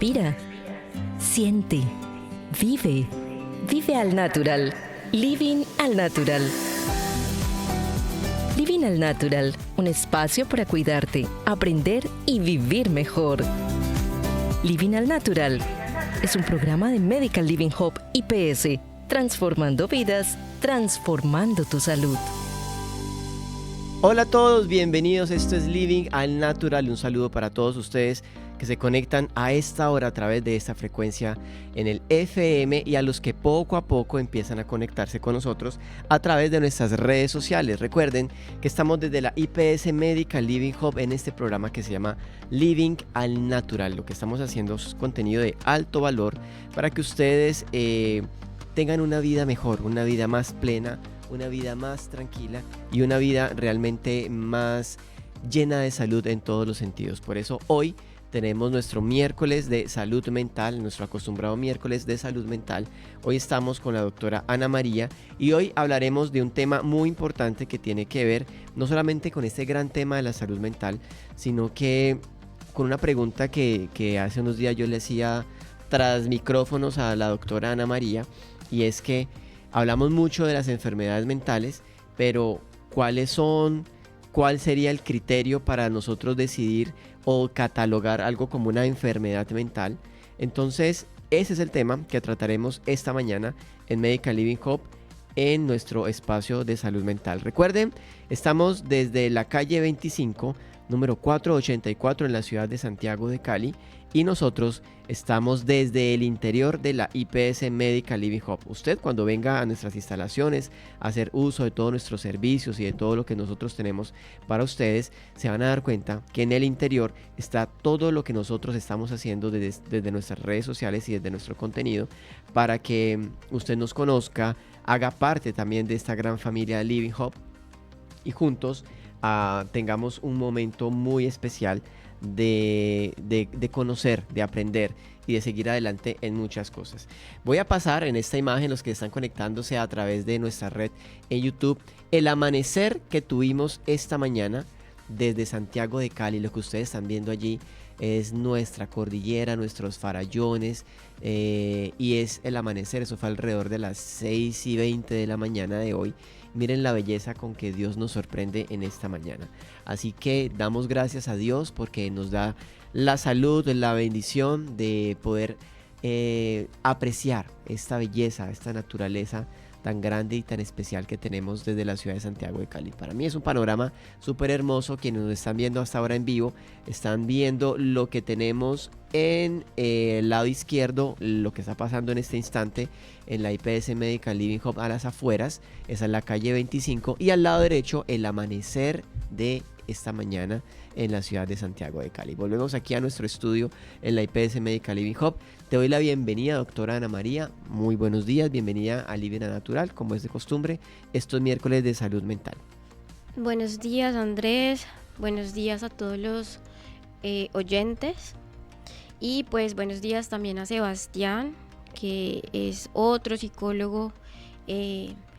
Respira. Siente. Vive. Vive al natural. Living al natural. Living al natural, un espacio para cuidarte, aprender y vivir mejor. Living al natural es un programa de Medical Living Hub IPS, transformando vidas, transformando tu salud. Hola a todos, bienvenidos, esto es Living al Natural y un saludo para todos ustedes que se conectan a esta hora a través de esta frecuencia en el FM y a los que poco a poco empiezan a conectarse con nosotros a través de nuestras redes sociales. Recuerden que estamos desde la IPS Medical Living Hub en este programa que se llama Living al Natural. Lo que estamos haciendo es contenido de alto valor para que ustedes tengan una vida mejor, una vida más plena, una vida más tranquila y una vida realmente más llena de salud en todos los sentidos. Por eso hoy tenemos nuestro miércoles de salud mental, nuestro acostumbrado miércoles de salud mental. Hoy estamos con la doctora Ana María y hoy hablaremos de un tema muy importante que tiene que ver no solamente con este gran tema de la salud mental, sino que con una pregunta que hace unos días yo le hacía tras micrófonos a la doctora Ana María, y es que hablamos mucho de las enfermedades mentales, pero ¿cuáles son? ¿Cuál sería el criterio para nosotros decidir o catalogar algo como una enfermedad mental? Entonces, ese es el tema que trataremos esta mañana en Medical Living Hub en nuestro espacio de salud mental. Recuerden, estamos desde la calle 25, número 484 en la ciudad de Santiago de Cali, y nosotros estamos desde el interior de la IPS Medical Living Hub. Usted, cuando venga a nuestras instalaciones a hacer uso de todos nuestros servicios y de todo lo que nosotros tenemos para ustedes, se van a dar cuenta que en el interior está todo lo que nosotros estamos haciendo desde nuestras redes sociales y desde nuestro contenido, para que usted nos conozca, haga parte también de esta gran familia de Living Hub y juntos tengamos un momento muy especial de conocer, de aprender y de seguir adelante en muchas cosas. Voy a pasar en esta imagen, los que están conectándose a través de nuestra red en YouTube, el amanecer que tuvimos esta mañana desde Santiago de Cali. Lo que ustedes están viendo allí es nuestra cordillera, nuestros farallones, y es el amanecer. Eso fue alrededor de las 6:20 de la mañana de hoy. Miren la belleza con que Dios nos sorprende en esta mañana. Así que damos gracias a Dios porque nos da la salud, la bendición de poder apreciar esta belleza, esta naturaleza tan grande y tan especial que tenemos desde la ciudad de Santiago de Cali. Para mí es un panorama súper hermoso. Quienes nos están viendo hasta ahora en vivo están viendo lo que tenemos en el lado izquierdo, lo que está pasando en este instante en la IPS Medical Living Hub a las afueras. Esa es la calle 25, y al lado derecho el amanecer de esta mañana en la ciudad de Santiago de Cali. Volvemos aquí a nuestro estudio en la IPS Medical Living Hub. Te doy la bienvenida, doctora Ana María. Muy buenos días, bienvenida a Living al Natural, como es de costumbre, estos miércoles de salud mental. Buenos días, Andrés. Buenos días a todos los oyentes. Y pues buenos días también a Sebastián, que es otro psicólogo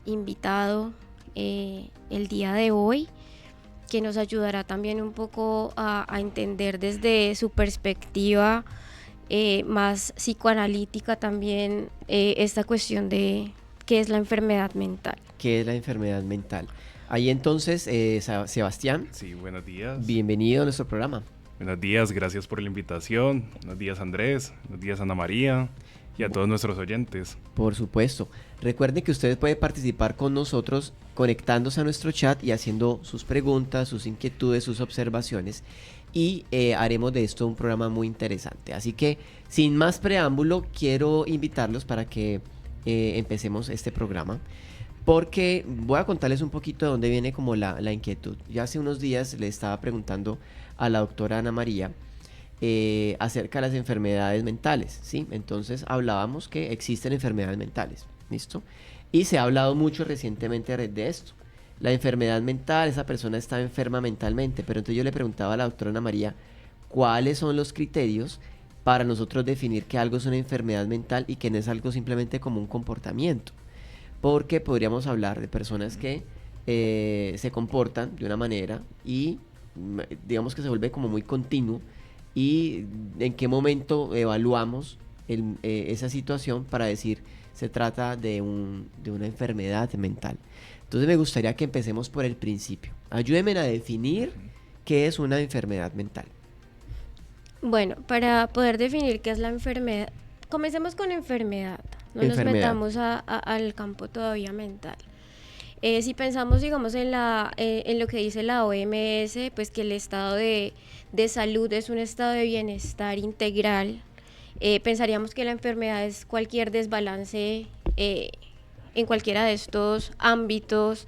invitado el día de hoy, que nos ayudará también un poco a entender desde su perspectiva más psicoanalítica también esta cuestión de qué es la enfermedad mental. ¿Qué es la enfermedad mental? Ahí entonces, Sebastián. Sí, buenos días. Bienvenido a nuestro programa. Buenos días, gracias por la invitación. Buenos días, Andrés. Buenos días, Ana María. Y a todos nuestros oyentes. Por supuesto. Recuerden que ustedes pueden participar con nosotros conectándose a nuestro chat y haciendo sus preguntas, sus inquietudes, sus observaciones. Y haremos de esto un programa muy interesante. Así que, sin más preámbulo, quiero invitarlos para que empecemos este programa. Porque voy a contarles un poquito de dónde viene como la inquietud. Ya hace unos días le estaba preguntando a la doctora Ana María acerca de las enfermedades mentales, ¿sí? Entonces hablábamos que existen enfermedades mentales, ¿listo? Y se ha hablado mucho recientemente de esto. La enfermedad mental, esa persona está enferma mentalmente, pero entonces yo le preguntaba a la doctora Ana María cuáles son los criterios para nosotros definir que algo es una enfermedad mental y que no es algo simplemente como un comportamiento. Porque podríamos hablar de personas que se comportan de una manera y digamos que se vuelve como muy continuo y en qué momento evaluamos esa situación para decir se trata de una enfermedad mental. Entonces me gustaría que empecemos por el principio. Ayúdenme a definir qué es una enfermedad mental. Bueno, para poder definir qué es la enfermedad, comencemos con enfermedad, no nos metamos al campo todavía mental. Si pensamos, digamos, en lo que dice la OMS, pues que el estado de salud es un estado de bienestar integral, pensaríamos que la enfermedad es cualquier desbalance en cualquiera de estos ámbitos,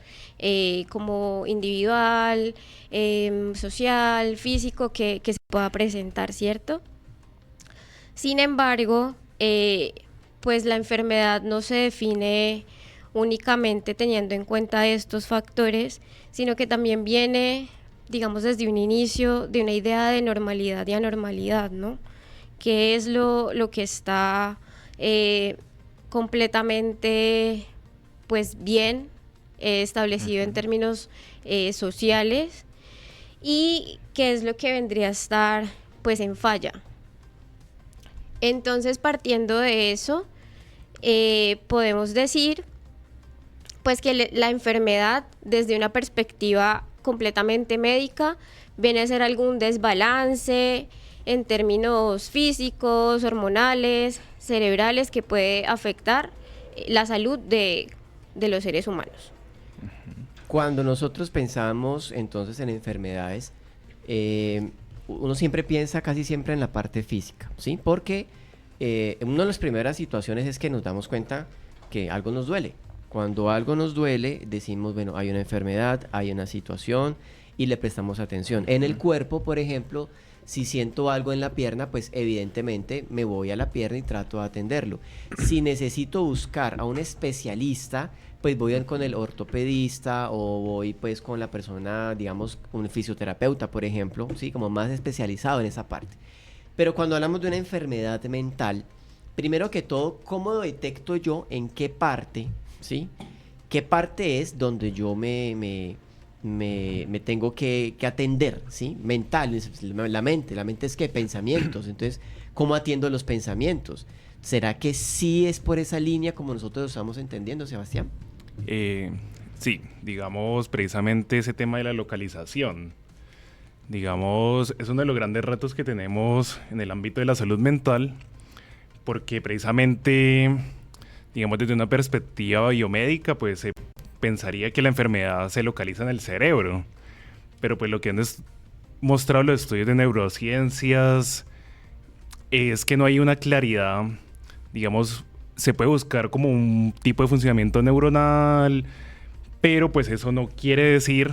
como individual, social, físico, que se pueda presentar, ¿cierto? Sin embargo, pues la enfermedad no se define únicamente teniendo en cuenta estos factores, sino que también viene, digamos, desde un inicio de una idea de normalidad y anormalidad, ¿no? ¿Qué es lo que está completamente, pues, bien establecido en términos sociales, y qué es lo que vendría a estar, pues, en falla? Entonces, partiendo de eso, podemos decir pues que la enfermedad, desde una perspectiva completamente médica, viene a ser algún desbalance en términos físicos, hormonales, cerebrales, que puede afectar la salud de los seres humanos. Cuando nosotros pensamos entonces en enfermedades, uno siempre piensa casi siempre en la parte física, ¿sí? Porque una de las primeras situaciones es que nos damos cuenta que algo nos duele. Cuando algo nos duele, decimos, bueno, hay una enfermedad, hay una situación y le prestamos atención. En el cuerpo, por ejemplo, si siento algo en la pierna, pues evidentemente me voy a la pierna y trato de atenderlo. Si necesito buscar a un especialista, pues voy con el ortopedista o voy pues con la persona, digamos, un fisioterapeuta, por ejemplo, ¿sí? Como más especializado en esa parte. Pero cuando hablamos de una enfermedad mental, primero que todo, ¿cómo detecto yo en qué parte, ¿sí? ¿Qué parte es donde yo me tengo que atender, ¿sí? Mental, la mente es que pensamientos. Entonces, ¿cómo atiendo los pensamientos? ¿Será que sí es por esa línea como nosotros lo estamos entendiendo, Sebastián? Sí, digamos, precisamente ese tema de la localización, digamos, es uno de los grandes retos que tenemos en el ámbito de la salud mental, porque precisamente, digamos, desde una perspectiva biomédica, pues se pensaría que la enfermedad se localiza en el cerebro, pero pues lo que han mostrado los estudios de neurociencias es que no hay una claridad. Digamos, se puede buscar como un tipo de funcionamiento neuronal, pero pues eso no quiere decir,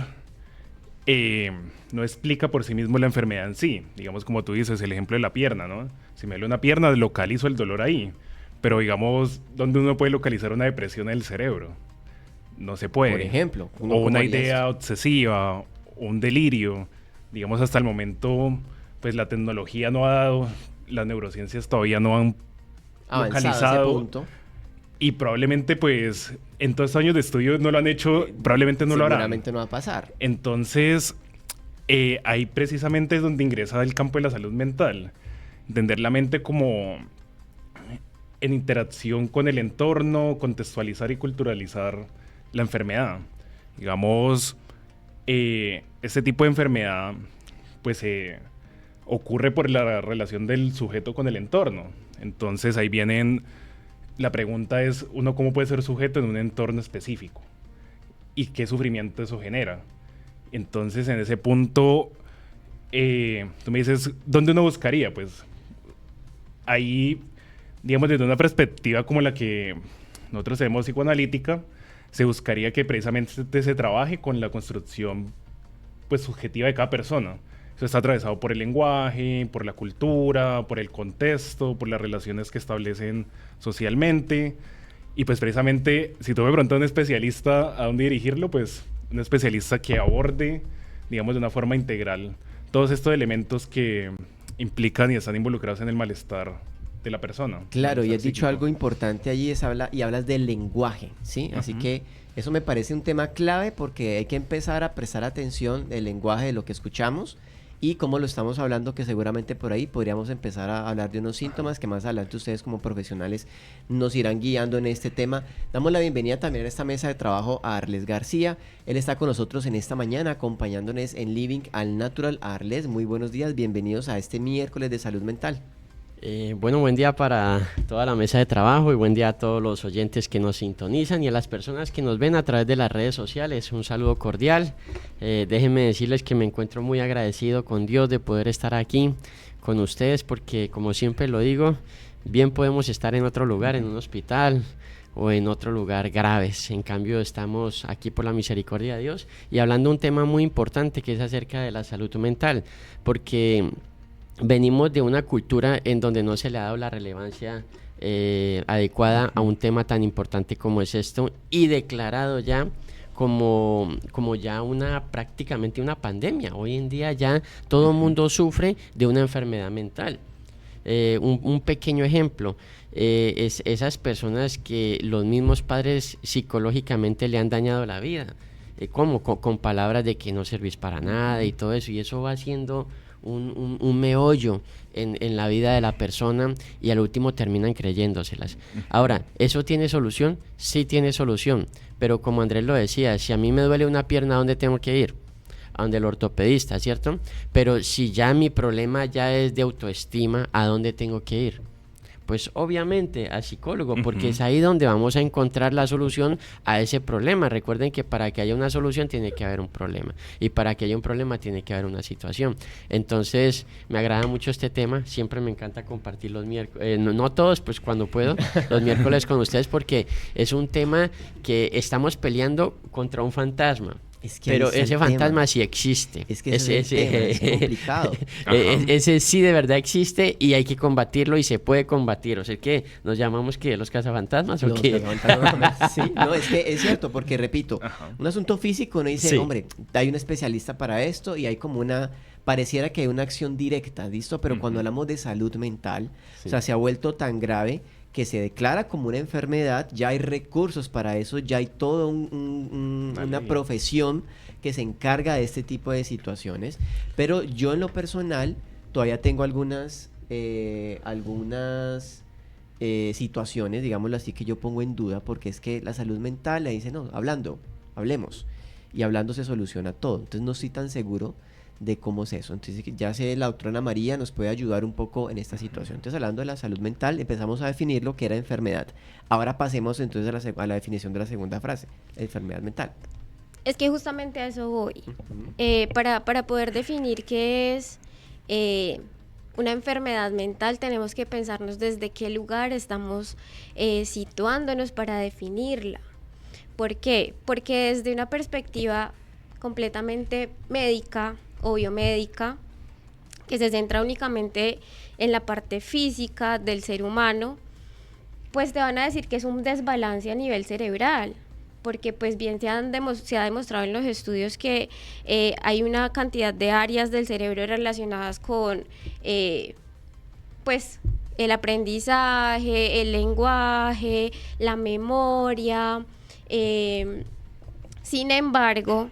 no explica por sí mismo la enfermedad en sí. Digamos, como tú dices, el ejemplo de la pierna, ¿no? Si me duele una pierna, localizo el dolor ahí. Pero digamos, ¿dónde uno puede localizar una depresión en el cerebro? No se puede. Por ejemplo. O una idea obsesiva, o un delirio. Digamos, hasta el momento, pues la tecnología no ha dado, las neurociencias todavía no han localizado. Ese punto. Y probablemente, pues, en todos estos años de estudio no lo han hecho, probablemente no lo harán. Seguramente no va a pasar. Entonces, ahí precisamente es donde ingresa el campo de la salud mental. Entender la mente como en interacción con el entorno, contextualizar y culturalizar la enfermedad. Digamos, este tipo de enfermedad, pues, ocurre por la relación del sujeto con el entorno. Entonces, ahí vienen... La pregunta es, ¿uno cómo puede ser sujeto en un entorno específico? ¿Y qué sufrimiento eso genera? Entonces, en ese punto, tú me dices, ¿dónde uno buscaría? Pues, ahí, digamos, desde una perspectiva como la que nosotros tenemos psicoanalítica, se buscaría que precisamente se trabaje con la construcción, pues, subjetiva de cada persona. Eso está atravesado por el lenguaje, por la cultura, por el contexto, por las relaciones que establecen socialmente. Y pues precisamente, si tú me preguntas a un especialista a dónde dirigirlo, pues un especialista que aborde, digamos, de una forma integral todos estos elementos que implican y están involucrados en el malestar de la persona. Claro, y has dicho algo importante allí, hablas del lenguaje, ¿sí? Así que eso me parece un tema clave porque hay que empezar a prestar atención del lenguaje de lo que escuchamos y como lo estamos hablando, que seguramente por ahí podríamos empezar a hablar de unos síntomas que más adelante ustedes como profesionales nos irán guiando en este tema. Damos la bienvenida también a esta mesa de trabajo a Arles García. Él está con nosotros en esta mañana acompañándonos en Living al Natural. Arles, muy buenos días, bienvenidos a este miércoles de salud mental. Bueno, buen día para toda la mesa de trabajo y buen día a todos los oyentes que nos sintonizan y a las personas que nos ven a través de las redes sociales. Un saludo cordial. Déjenme decirles que me encuentro muy agradecido con Dios de poder estar aquí con ustedes porque, como siempre lo digo, bien podemos estar en otro lugar, en un hospital o en otro lugar graves. En cambio, estamos aquí por la misericordia de Dios y hablando de un tema muy importante que es acerca de la salud mental, porque venimos de una cultura en donde no se le ha dado la relevancia adecuada a un tema tan importante como es esto y declarado ya como ya prácticamente una pandemia. Hoy en día ya todo el mundo sufre de una enfermedad mental. Un pequeño ejemplo, es esas personas que los mismos padres psicológicamente le han dañado la vida, con palabras de que no servís para nada y todo eso, y eso va haciendo un meollo en la vida de la persona y al último terminan creyéndoselas. Ahora, ¿eso tiene solución? Sí tiene solución, pero como Andrés lo decía, si a mí me duele una pierna, ¿a dónde tengo que ir? A donde el ortopedista, ¿cierto? Pero si ya mi problema ya es de autoestima, ¿a dónde tengo que ir? Pues obviamente al psicólogo, porque es ahí donde vamos a encontrar la solución a ese problema. Recuerden que para que haya una solución tiene que haber un problema, y para que haya un problema tiene que haber una situación. Entonces me agrada mucho este tema, siempre me encanta compartir los miércoles, no todos, pues cuando puedo, los miércoles con ustedes, porque es un tema que estamos peleando contra un fantasma. Pero ese fantasma sí existe. Es que ese es complicado. Ese sí de verdad existe y hay que combatirlo y se puede combatir. O sea, que nos llamamos que los cazafantasmas o qué. Sí, no, es que es cierto, porque repito, un asunto físico uno dice, hombre, hay un especialista para esto y hay como pareciera que hay una acción directa, ¿listo? Pero cuando hablamos de salud mental, o sea, se ha vuelto tan grave que se declara como una enfermedad, ya hay recursos para eso, ya hay toda una profesión que se encarga de este tipo de situaciones, pero yo en lo personal todavía tengo algunas situaciones, digámoslo así, que yo pongo en duda, porque es que la salud mental le dice, no, hablemos, y hablando se soluciona todo, entonces no estoy tan seguro de cómo es eso. Entonces ya sé, la doctora Ana María nos puede ayudar un poco en esta situación. Entonces, hablando de la salud mental, empezamos a definir lo que era enfermedad. Ahora pasemos entonces a la definición de la segunda frase, enfermedad mental. Es que justamente a eso voy. Para poder definir qué es una enfermedad mental, tenemos que pensarnos desde qué lugar estamos situándonos para definirla. ¿Por qué? Porque desde una perspectiva completamente médica o biomédica, que se centra únicamente en la parte física del ser humano, pues te van a decir que es un desbalance a nivel cerebral, porque pues bien se ha demostrado en los estudios que hay una cantidad de áreas del cerebro relacionadas con pues el aprendizaje, el lenguaje, la memoria. Sin embargo,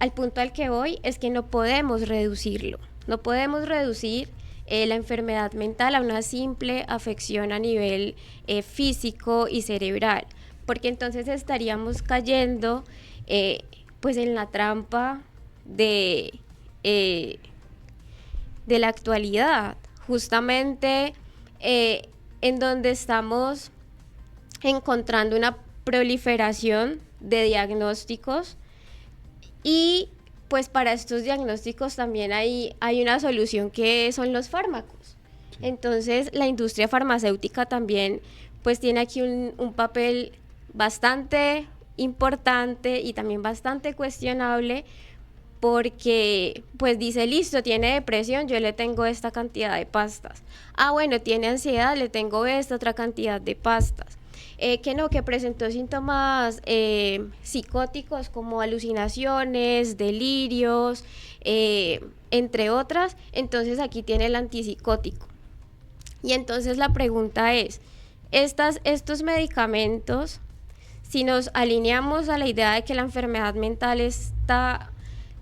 al punto al que voy es que no podemos reducirlo, no podemos reducir la enfermedad mental a una simple afección a nivel físico y cerebral, porque entonces estaríamos cayendo pues en la trampa de la actualidad, justamente en donde estamos encontrando una proliferación de diagnósticos. Y pues para estos diagnósticos también hay una solución que son los fármacos. Sí. Entonces la industria farmacéutica también pues tiene aquí un papel bastante importante y también bastante cuestionable, porque pues dice, listo, tiene depresión, yo le tengo esta cantidad de pastas. Ah, bueno, tiene ansiedad, le tengo esta otra cantidad de pastas. Que presentó síntomas psicóticos como alucinaciones, delirios, entre otras, entonces aquí tiene el antipsicótico. Y entonces la pregunta es, estos medicamentos, si nos alineamos a la idea de que la enfermedad mental está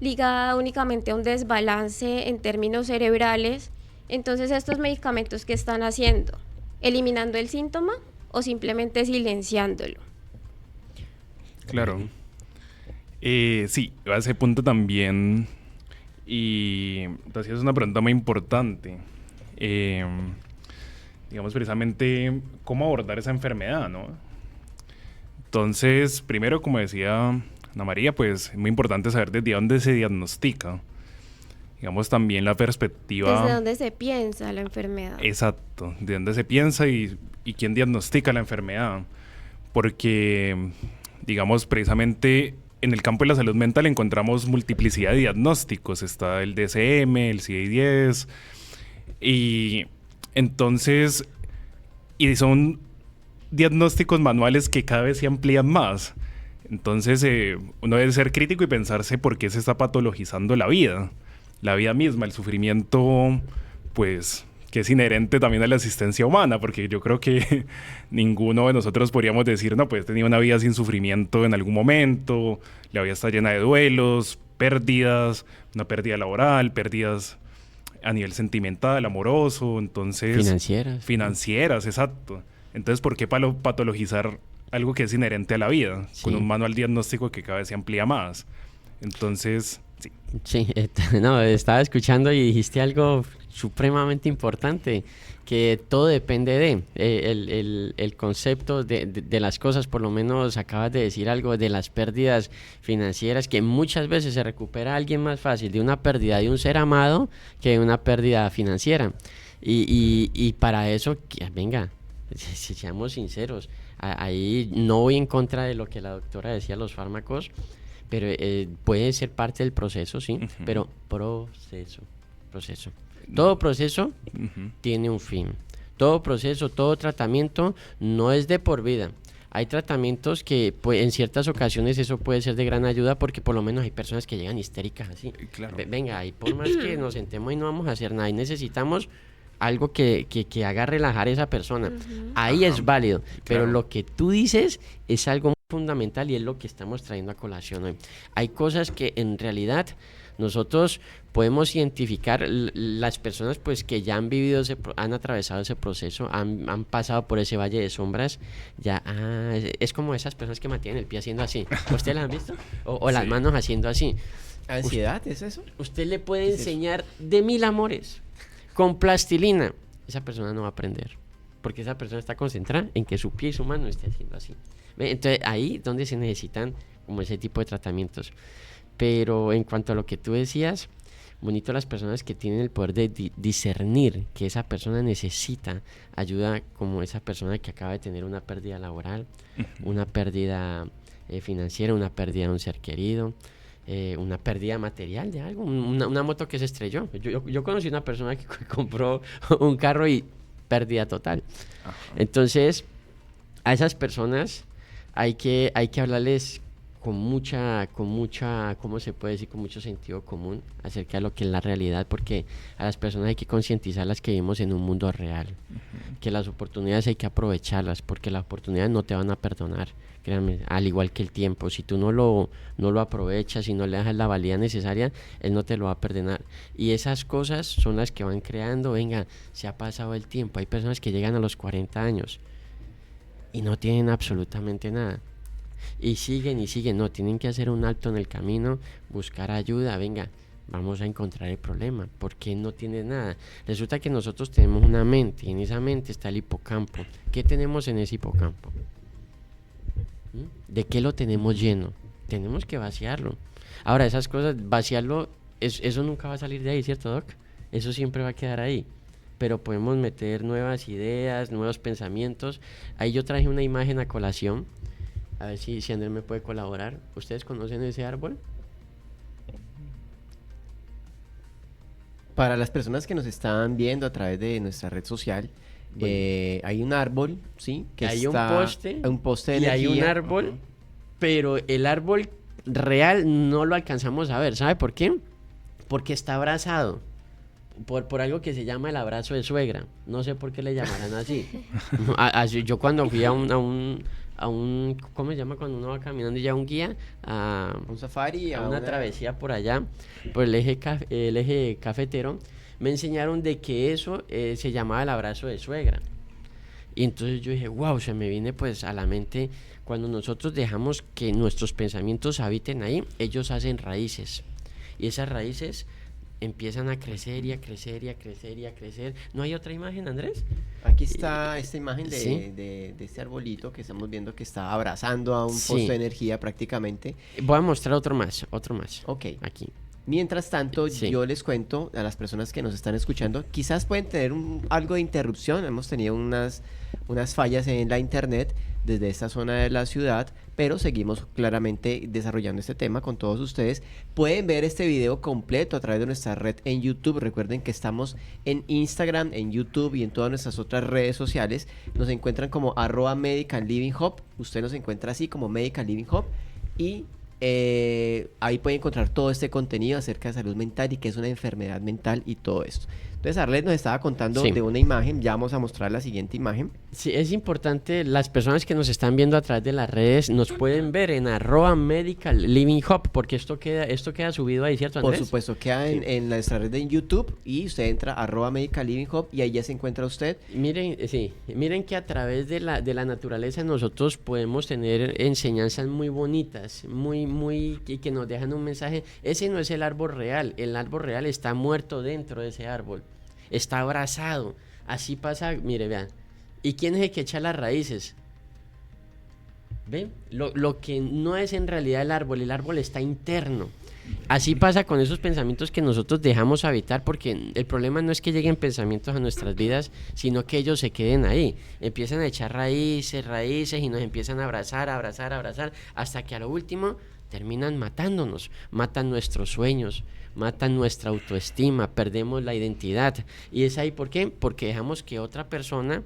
ligada únicamente a un desbalance en términos cerebrales. Entonces, ¿estos medicamentos qué están haciendo? ¿Eliminando el síntoma o simplemente silenciándolo? Claro. Sí, a ese punto también, y entonces es una pregunta muy importante. Digamos, precisamente, ¿cómo abordar esa enfermedad, no? Entonces, primero, como decía Ana María, pues es muy importante saber desde dónde se diagnostica. Digamos, también la perspectiva... ¿Desde dónde se piensa la enfermedad? Exacto, de dónde se piensa y quién diagnostica la enfermedad. Porque, digamos, precisamente en el campo de la salud mental encontramos multiplicidad de diagnósticos. Está el DSM, el CI-10, y entonces, y son diagnósticos manuales que cada vez se amplían más. Entonces, uno debe ser crítico y pensarse por qué se está patologizando la vida misma, el sufrimiento, pues, que es inherente también a la existencia humana, porque yo creo que ninguno de nosotros podríamos decir, no, pues he tenido una vida sin sufrimiento en algún momento, la vida está llena de duelos, pérdidas, una pérdida laboral, pérdidas a nivel sentimental, amoroso, entonces... Financieras, exacto. Entonces, ¿por qué patologizar algo que es inherente a la vida? Sí. Con un manual diagnóstico que cada vez se amplía más. Entonces, sí. Sí, no, estaba escuchando y dijiste algo supremamente importante, que todo depende de el concepto de las cosas. Por lo menos acabas de decir algo de las pérdidas financieras, que muchas veces se recupera a alguien más fácil de una pérdida de un ser amado que de una pérdida financiera. Y para eso, venga, si seamos sinceros, ahí no voy en contra de lo que la doctora decía, los fármacos, pero puede ser parte del proceso, sí, pero proceso. Todo proceso tiene un fin. Todo proceso, todo tratamiento no es de por vida. Hay tratamientos que en ciertas ocasiones eso puede ser de gran ayuda, porque por lo menos hay personas que llegan histéricas así. Claro. Venga, y por más que nos sentemos y no vamos a hacer nada, y necesitamos algo que haga relajar a esa persona. Ahí es válido, pero lo que tú dices es algo muy fundamental y es lo que estamos trayendo a colación hoy. Hay cosas que en realidad nosotros podemos identificar, las personas pues que ya han vivido, han atravesado ese proceso, han pasado por ese valle de sombras, ya es como esas personas que mantienen el pie haciendo así. ¿Ustedes las han visto? O las manos haciendo así. ¿Ansiedad es eso? Usted le puede enseñar de 1000 amores con plastilina, esa persona no va a aprender, porque esa persona está concentrada en que su pie y su mano esté haciendo así. Entonces ahí es donde se necesitan como ese tipo de tratamientos. Pero en cuanto a lo que tú decías, bonito las personas que tienen el poder de discernir que esa persona necesita ayuda, como esa persona que acaba de tener una pérdida laboral, una pérdida financiera, una pérdida de un ser querido, una pérdida material de algo, una moto que se estrelló. Yo conocí una persona que compró un carro y pérdida total. Ajá. Entonces, a esas personas hay que hablarles con mucha, ¿cómo se puede decir? Con mucho sentido común acerca de lo que es la realidad, porque a las personas hay que concientizarlas que vivimos en un mundo real, que las oportunidades hay que aprovecharlas, porque las oportunidades no te van a perdonar, créanme, al igual que el tiempo. Si tú no lo aprovechas, si no le das la valía necesaria, él no te lo va a perdonar. Y esas cosas son las que van creando, venga, se ha pasado el tiempo. Hay personas que llegan a los 40 años y no tienen absolutamente nada. Y siguen, no, tienen que hacer un alto en el camino, buscar ayuda, venga, vamos a encontrar el problema, ¿por qué no tienes nada? Resulta que nosotros tenemos una mente, y en esa mente está el hipocampo. ¿Qué tenemos en ese hipocampo? ¿De qué lo tenemos lleno? Tenemos que vaciarlo. Ahora, esas cosas, vaciarlo, eso nunca va a salir de ahí, ¿cierto, Doc? Eso siempre va a quedar ahí. Pero podemos meter nuevas ideas, nuevos pensamientos. Ahí yo traje una imagen a colación. A ver si Andrés me puede colaborar. ¿Ustedes conocen ese árbol? Para las personas que nos están viendo a través de nuestra red social, hay un árbol, ¿sí? Que hay está, un poste de energía. Y hay un árbol, pero el árbol real no lo alcanzamos a ver. ¿Sabe por qué? Porque está abrazado por algo que se llama el abrazo de suegra. No sé por qué le llamarán así. Yo cuando fui a ¿cómo se llama cuando uno va caminando ya un guía? A un safari, a una travesía por allá, por el eje cafetero. Me enseñaron de que eso se llamaba el abrazo de suegra. Y entonces yo dije, wow, se me viene pues a la mente, cuando nosotros dejamos que nuestros pensamientos habiten ahí, ellos hacen raíces. Y esas raíces empiezan a crecer y a crecer y a crecer y a crecer. ¿No hay otra imagen, Andrés? Aquí está esta imagen ¿sí? de este arbolito que estamos viendo que está abrazando a un Sí. poste de energía prácticamente. Voy a mostrar otro más. Ok. Aquí. Mientras tanto, Sí. yo les cuento a las personas que nos están escuchando, quizás pueden tener algo de interrupción, hemos tenido unas fallas en la internet desde esta zona de la ciudad, pero seguimos claramente desarrollando este tema con todos ustedes. Pueden ver este video completo a través de nuestra red en YouTube. Recuerden que estamos en Instagram, en YouTube y en todas nuestras otras redes sociales. Nos encuentran como @MedicalLivingHub. Usted nos encuentra así como Medical Living Hub y ahí puede encontrar todo este contenido acerca de salud mental y qué es una enfermedad mental y todo esto. Entonces Arlet nos estaba contando Sí. de una imagen, ya vamos a mostrar la siguiente imagen. Sí, es importante, las personas que nos están viendo a través de las redes nos pueden ver en @MedicalLivingHub, porque esto queda subido ahí, ¿cierto, Andrés? Por supuesto, queda en nuestra red de YouTube y usted entra @MedicalLivingHub y ahí ya se encuentra usted. Miren que a través de la naturaleza nosotros podemos tener enseñanzas muy bonitas, y que nos dejan un mensaje. Ese no es el árbol real está muerto dentro de ese árbol, está abrazado. Así pasa, mire, vean. ¿Y quién es el que echa las raíces? ¿Ven? Lo que no es en realidad el árbol está interno. Así pasa con esos pensamientos que nosotros dejamos habitar, porque el problema no es que lleguen pensamientos a nuestras vidas, sino que ellos se queden ahí, empiezan a echar raíces y nos empiezan a abrazar, hasta que a lo último terminan matándonos, matan nuestros sueños, matan nuestra autoestima, perdemos la identidad. Y es ahí, ¿por qué? Porque dejamos que otra persona,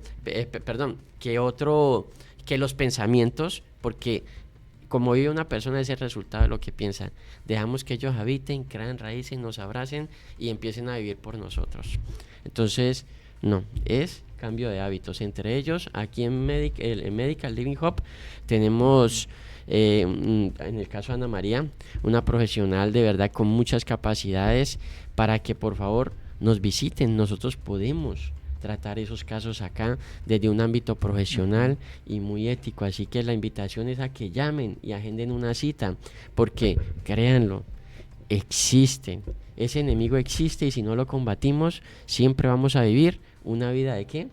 que los pensamientos, porque como vive una persona es el resultado de lo que piensa. Dejamos que ellos habiten, crean raíces, nos abracen y empiecen a vivir por nosotros. Entonces, no, es cambio de hábitos. Entre ellos, aquí en Medical Living Hub tenemos, en el caso de Ana María, una profesional de verdad con muchas capacidades para que por favor nos visiten. Nosotros podemos tratar esos casos acá desde un ámbito profesional y muy ético, así que la invitación es a que llamen y agenden una cita, porque créanlo, ese enemigo existe y si no lo combatimos siempre vamos a vivir una vida ¿de qué?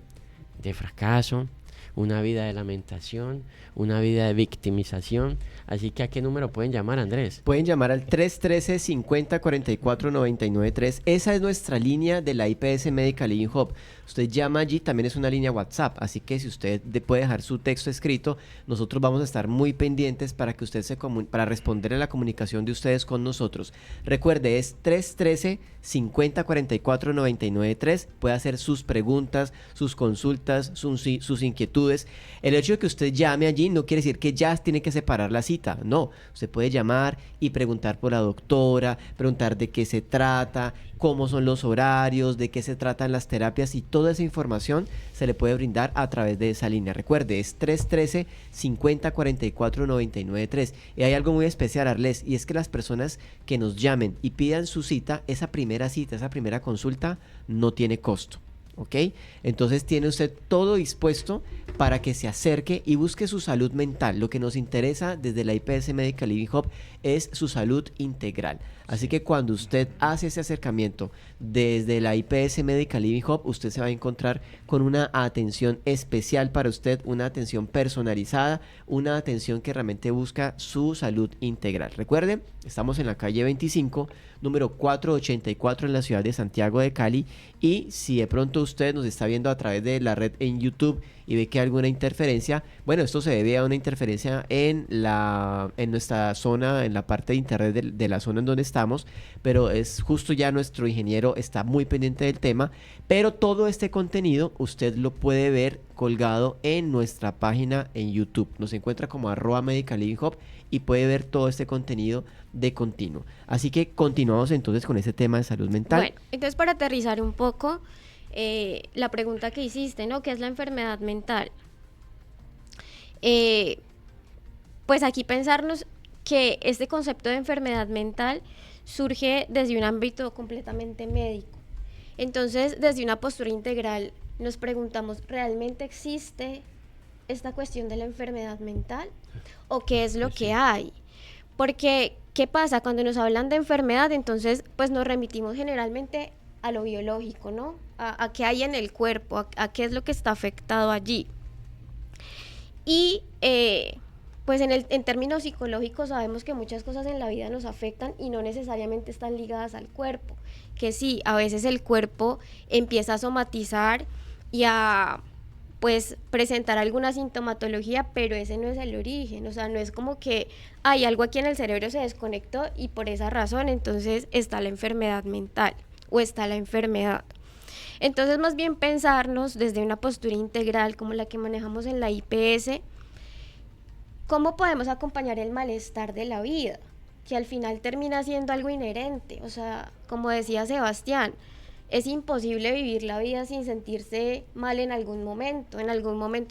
De fracaso, una vida de lamentación, una vida de victimización. Así que ¿a qué número pueden llamar, Andrés? Pueden llamar al 313-5044-993. Esa es nuestra línea de la IPS Medical Living Hub. Usted llama allí, también es una línea WhatsApp, así que si usted puede dejar su texto escrito, nosotros vamos a estar muy pendientes para que usted para responder a la comunicación de ustedes con nosotros. Recuerde, es 313-5044-993. Puede hacer sus preguntas, sus consultas, sus inquietudes. El hecho de que usted llame allí no quiere decir que ya tiene que separar la cita. No, usted puede llamar y preguntar por la doctora, preguntar de qué se trata, cómo son los horarios, de qué se tratan las terapias y toda esa información se le puede brindar a través de esa línea. Recuerde, es 313-5044-993. Y hay algo muy especial, Arles, y es que las personas que nos llamen y pidan su cita, esa primera consulta, no tiene costo. ¿Ok? Entonces tiene usted todo dispuesto para que se acerque y busque su salud mental. Lo que nos interesa desde la IPS Medical Living Hub es su salud integral. Así que cuando usted hace ese acercamiento desde la IPS Medical Living Hub, usted se va a encontrar con una atención especial para usted, una atención personalizada, una atención que realmente busca su salud integral. Recuerden, estamos en la calle 25, número 484 en la ciudad de Santiago de Cali, y si de pronto usted nos está viendo a través de la red en YouTube y ve que hay alguna interferencia, bueno, esto se debe a una interferencia en nuestra zona, en la parte de internet de la zona en donde estamos, pero es justo, ya nuestro ingeniero está muy pendiente del tema, pero todo este contenido usted lo puede ver colgado en nuestra página en YouTube. Nos encuentra como @MedicalLivingHub y puede ver todo este contenido de continuo. Así que continuamos entonces con este tema de salud mental. Bueno, entonces para aterrizar un poco, la pregunta que hiciste, ¿no? ¿Qué es la enfermedad mental? pues aquí pensarnos que este concepto de enfermedad mental surge desde un ámbito completamente médico. Entonces, desde una postura integral, nos preguntamos, ¿realmente existe esta cuestión de la enfermedad mental? ¿O qué es lo que hay? Porque, ¿qué pasa? Cuando nos hablan de enfermedad, entonces, pues nos remitimos generalmente a lo biológico, ¿no? A qué hay en el cuerpo, a qué es lo que está afectado allí. Y pues en términos psicológicos sabemos que muchas cosas en la vida nos afectan y no necesariamente están ligadas al cuerpo, que sí, a veces el cuerpo empieza a somatizar y a pues presentar alguna sintomatología, pero ese no es el origen, o sea, no es como que hay algo aquí en el cerebro se desconectó y por esa razón entonces está la enfermedad mental o está la enfermedad. Entonces, más bien pensarnos desde una postura integral como la que manejamos en la IPS, ¿cómo podemos acompañar el malestar de la vida? Que al final termina siendo algo inherente, o sea, como decía Sebastián, es imposible vivir la vida sin sentirse mal en algún momento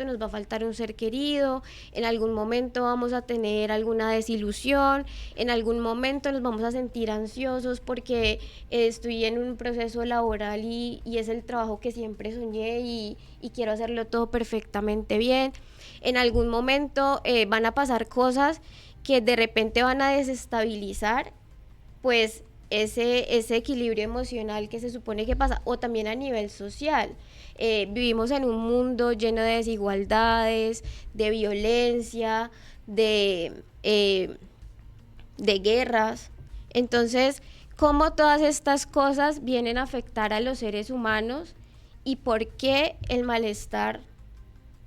nos va a faltar un ser querido, en algún momento vamos a tener alguna desilusión, en algún momento nos vamos a sentir ansiosos porque estoy en un proceso laboral y es el trabajo que siempre soñé y quiero hacerlo todo perfectamente bien, en algún momento van a pasar cosas que de repente van a desestabilizar pues ese equilibrio emocional que se supone que pasa, o también a nivel social. Vivimos en un mundo lleno de desigualdades, de violencia, de guerras. Entonces, ¿cómo todas estas cosas vienen a afectar a los seres humanos y por qué el malestar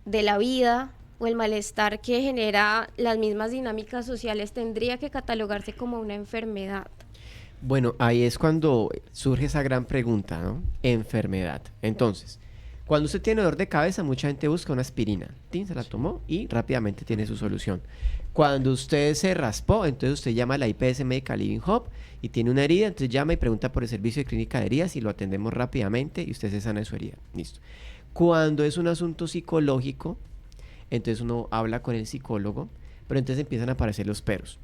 de la vida o el malestar que genera las mismas dinámicas sociales tendría que catalogarse como una enfermedad? Bueno, ahí es cuando surge esa gran pregunta, ¿no? Enfermedad. Entonces, cuando usted tiene dolor de cabeza, mucha gente busca una aspirina. ¡Tin! Se la tomó y rápidamente tiene su solución. Cuando usted se raspó, entonces usted llama a la IPS Medical Living Hub y tiene una herida, entonces llama y pregunta por el servicio de clínica de heridas y lo atendemos rápidamente y usted se sana de su herida. Listo. Cuando es un asunto psicológico, entonces uno habla con el psicólogo, pero entonces empiezan a aparecer los peros.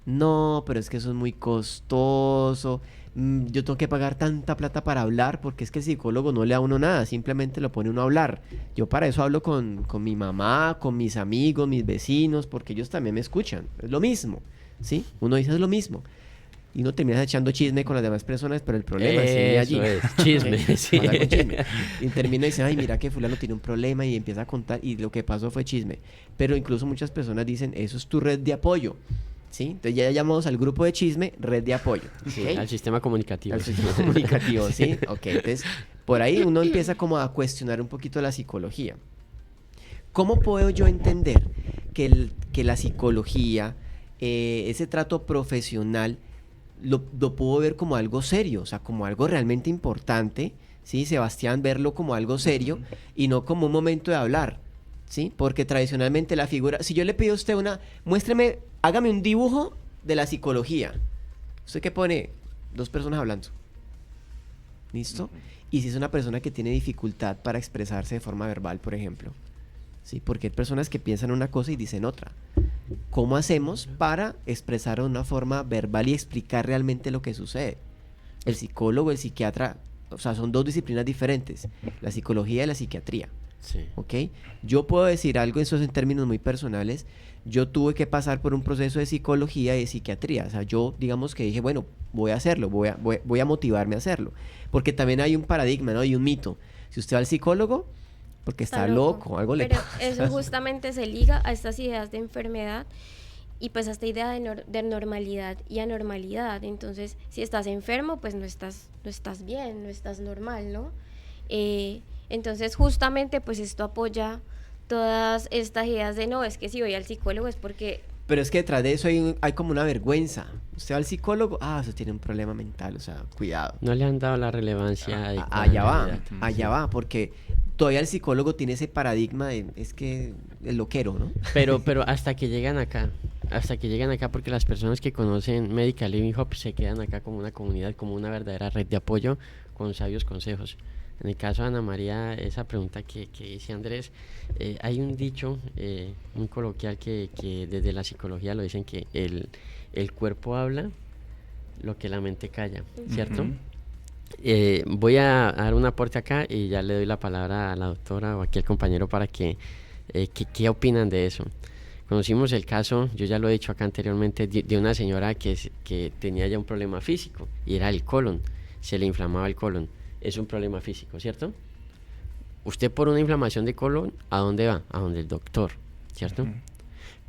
No, pero es que eso es muy costoso. Yo tengo que pagar tanta plata para hablar porque es que el psicólogo no le da a uno nada, simplemente lo pone uno a hablar. Yo para eso hablo con mi mamá, con mis amigos, mis vecinos, porque ellos también me escuchan. Es lo mismo, ¿sí? Uno dice es lo mismo. Y uno termina echando chisme con las demás personas, pero el problema es allí. Es, chisme, sí. Con chisme. Y termina y dice, ay, mira que fulano tiene un problema y empieza a contar y lo que pasó fue chisme. Pero incluso muchas personas dicen, eso es tu red de apoyo. ¿Sí? Entonces ya llamamos al grupo de chisme red de apoyo. Sí, ¿Okay? al sistema comunicativo. Al sistema comunicativo, ¿sí? Ok, entonces por ahí uno empieza como a cuestionar un poquito la psicología. ¿Cómo puedo yo entender que la psicología, ese trato profesional, lo puedo ver como algo serio, o sea, como algo realmente importante, ¿sí? Sebastián, verlo como algo serio y no como un momento de hablar, ¿sí? Porque tradicionalmente la figura, si yo le pido a usted muéstreme, hágame un dibujo de la psicología. ¿Usted qué pone? Dos personas hablando. ¿Listo? Y si es una persona que tiene dificultad para expresarse de forma verbal, por ejemplo, ¿sí? Porque hay personas que piensan una cosa y dicen otra. ¿Cómo hacemos para expresar de una forma verbal y explicar realmente lo que sucede? El psicólogo, el psiquiatra, o sea, son dos disciplinas diferentes, la psicología y la psiquiatría. Sí. ¿Ok? Yo puedo decir algo, eso es en términos muy personales. Yo tuve que pasar por un proceso de psicología y de psiquiatría. O sea, yo digamos que dije, bueno, voy a hacerlo, voy a motivarme a hacerlo. Porque también hay un paradigma, ¿no? Hay un mito. Si usted va al psicólogo, porque está loco, algo le pasa. Pero eso justamente se liga a estas ideas de enfermedad y pues a esta idea de normalidad y anormalidad. Entonces, si estás enfermo, pues no estás bien, no estás normal, ¿no? Entonces, justamente, pues esto apoya todas estas ideas de no, es que si voy al psicólogo es porque... Pero es que detrás de eso hay como una vergüenza. Usted va al psicólogo, eso tiene un problema mental, o sea, cuidado. No le han dado la relevancia adecuada. Allá va, porque todavía el psicólogo tiene ese paradigma de, es que el loquero, ¿no? Pero hasta que llegan acá, porque las personas que conocen Medical Living Hub se quedan acá como una comunidad, como una verdadera red de apoyo con sabios consejos. En el caso de Ana María, esa pregunta que dice Andrés, hay un dicho, un coloquial que desde la psicología lo dicen, que el cuerpo habla lo que la mente calla, ¿cierto? Voy a dar un aporte acá y ya le doy la palabra a la doctora o aquí al compañero para que ¿qué opinan de eso? Conocimos el caso, yo ya lo he dicho acá anteriormente, de una señora que tenía ya un problema físico y era el colon, se le inflamaba el colon. Es un problema físico, ¿cierto? Usted por una inflamación de colon, ¿a dónde va? A donde el doctor, ¿cierto?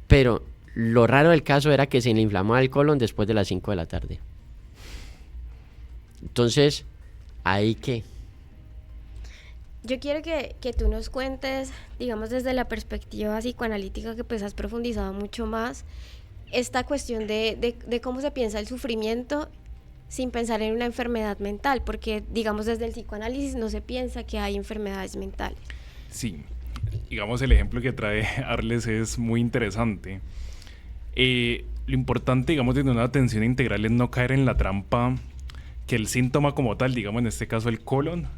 Pero lo raro del caso era que se le inflamaba el colon después de las 5 de la tarde. Entonces, ¿ahí qué? Yo quiero que tú nos cuentes, digamos desde la perspectiva psicoanalítica, que pues has profundizado mucho más, esta cuestión de cómo se piensa el sufrimiento sin pensar en una enfermedad mental, porque digamos desde el psicoanálisis no se piensa que hay enfermedades mentales. Sí, digamos el ejemplo que trae Arles es muy interesante. Lo importante, digamos, de una atención integral es no caer en la trampa que el síntoma como tal, digamos en este caso el colon,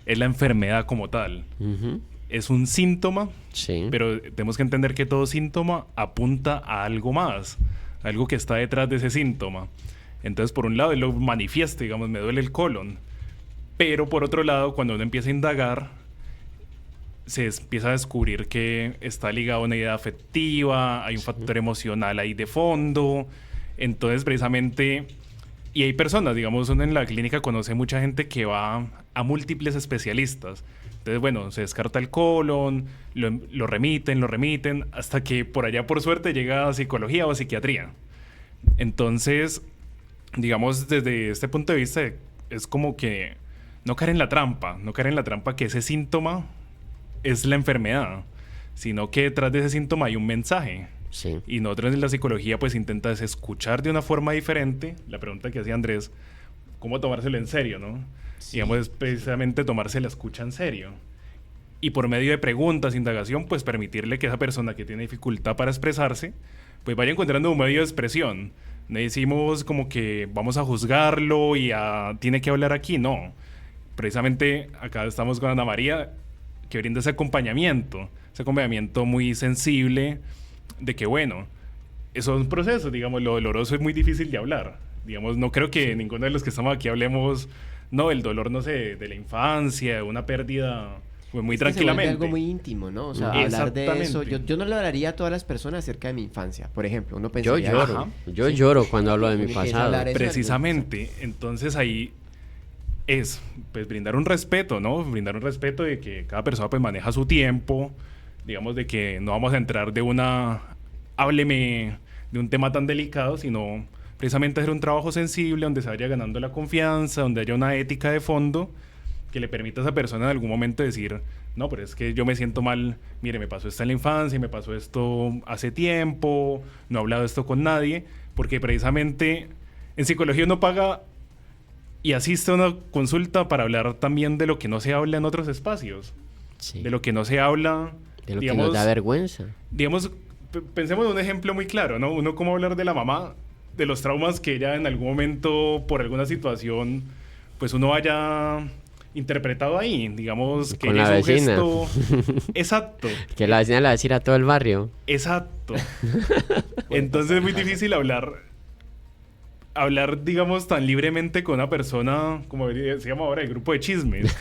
es la enfermedad como tal. Es un síntoma, sí, pero tenemos que entender que todo síntoma apunta a algo más, algo que está detrás de ese síntoma. Entonces, por un lado, él lo manifiesta, digamos, me duele el colon. Pero por otro lado, cuando uno empieza a indagar, se empieza a descubrir que está ligado a una idea afectiva, hay un factor emocional ahí de fondo. Entonces, precisamente, y hay personas, digamos, uno en la clínica conoce mucha gente que va a múltiples especialistas. Entonces, bueno, se descarta el colon, lo remiten, hasta que por allá, por suerte, llega a psicología o a psiquiatría. Entonces, digamos, desde este punto de vista, es como que no caer en la trampa que ese síntoma es la enfermedad, sino que detrás de ese síntoma hay un mensaje. Sí. Y nosotros en la psicología pues intentas escuchar de una forma diferente. La pregunta que hacía Andrés, ¿cómo tomárselo en serio, no? Sí. Digamos, es precisamente tomarse la escucha en serio. Y por medio de preguntas, indagación, pues permitirle que esa persona que tiene dificultad para expresarse, pues vaya encontrando un medio de expresión. No decimos como que vamos a juzgarlo y tiene que hablar aquí, no. Precisamente acá estamos con Ana María, que brinda ese acompañamiento muy sensible, de que bueno, esos son procesos, digamos, lo doloroso es muy difícil de hablar. Digamos, no creo que ninguno de los que estamos aquí hablemos, no, el dolor, no sé, de la infancia, de una pérdida, pues muy tranquilamente. Es algo muy íntimo, ¿no? O sea, hablar de eso. Yo no le hablaría a todas las personas acerca de mi infancia, por ejemplo. Uno pensaría, yo lloro cuando hablo de mi pasado. Precisamente. Entonces ahí es, pues, brindar un respeto, ¿no? Brindar un respeto de que cada persona, pues, maneja su tiempo. Digamos, de que no vamos a entrar hábleme de un tema tan delicado, sino precisamente hacer un trabajo sensible donde se vaya ganando la confianza, donde haya una ética de fondo que le permita a esa persona en algún momento decir, no, pero es que yo me siento mal, mire, me pasó esto en la infancia, me pasó esto hace tiempo, no he hablado esto con nadie, porque precisamente en psicología uno paga y asiste a una consulta para hablar también de lo que no se habla en otros espacios, sí, de lo que no se habla, de lo que nos da vergüenza. Digamos, pensemos en un ejemplo muy claro, ¿no? Uno, cómo hablar de la mamá, de los traumas que ella en algún momento, por alguna situación, pues uno haya interpretado ahí, digamos, que con la hizo vecina. Un gesto. Exacto. Que la vecina le va a decir a todo el barrio. Exacto. Entonces es muy difícil hablar, digamos, tan libremente con una persona, como se llama ahora, el grupo de chismes.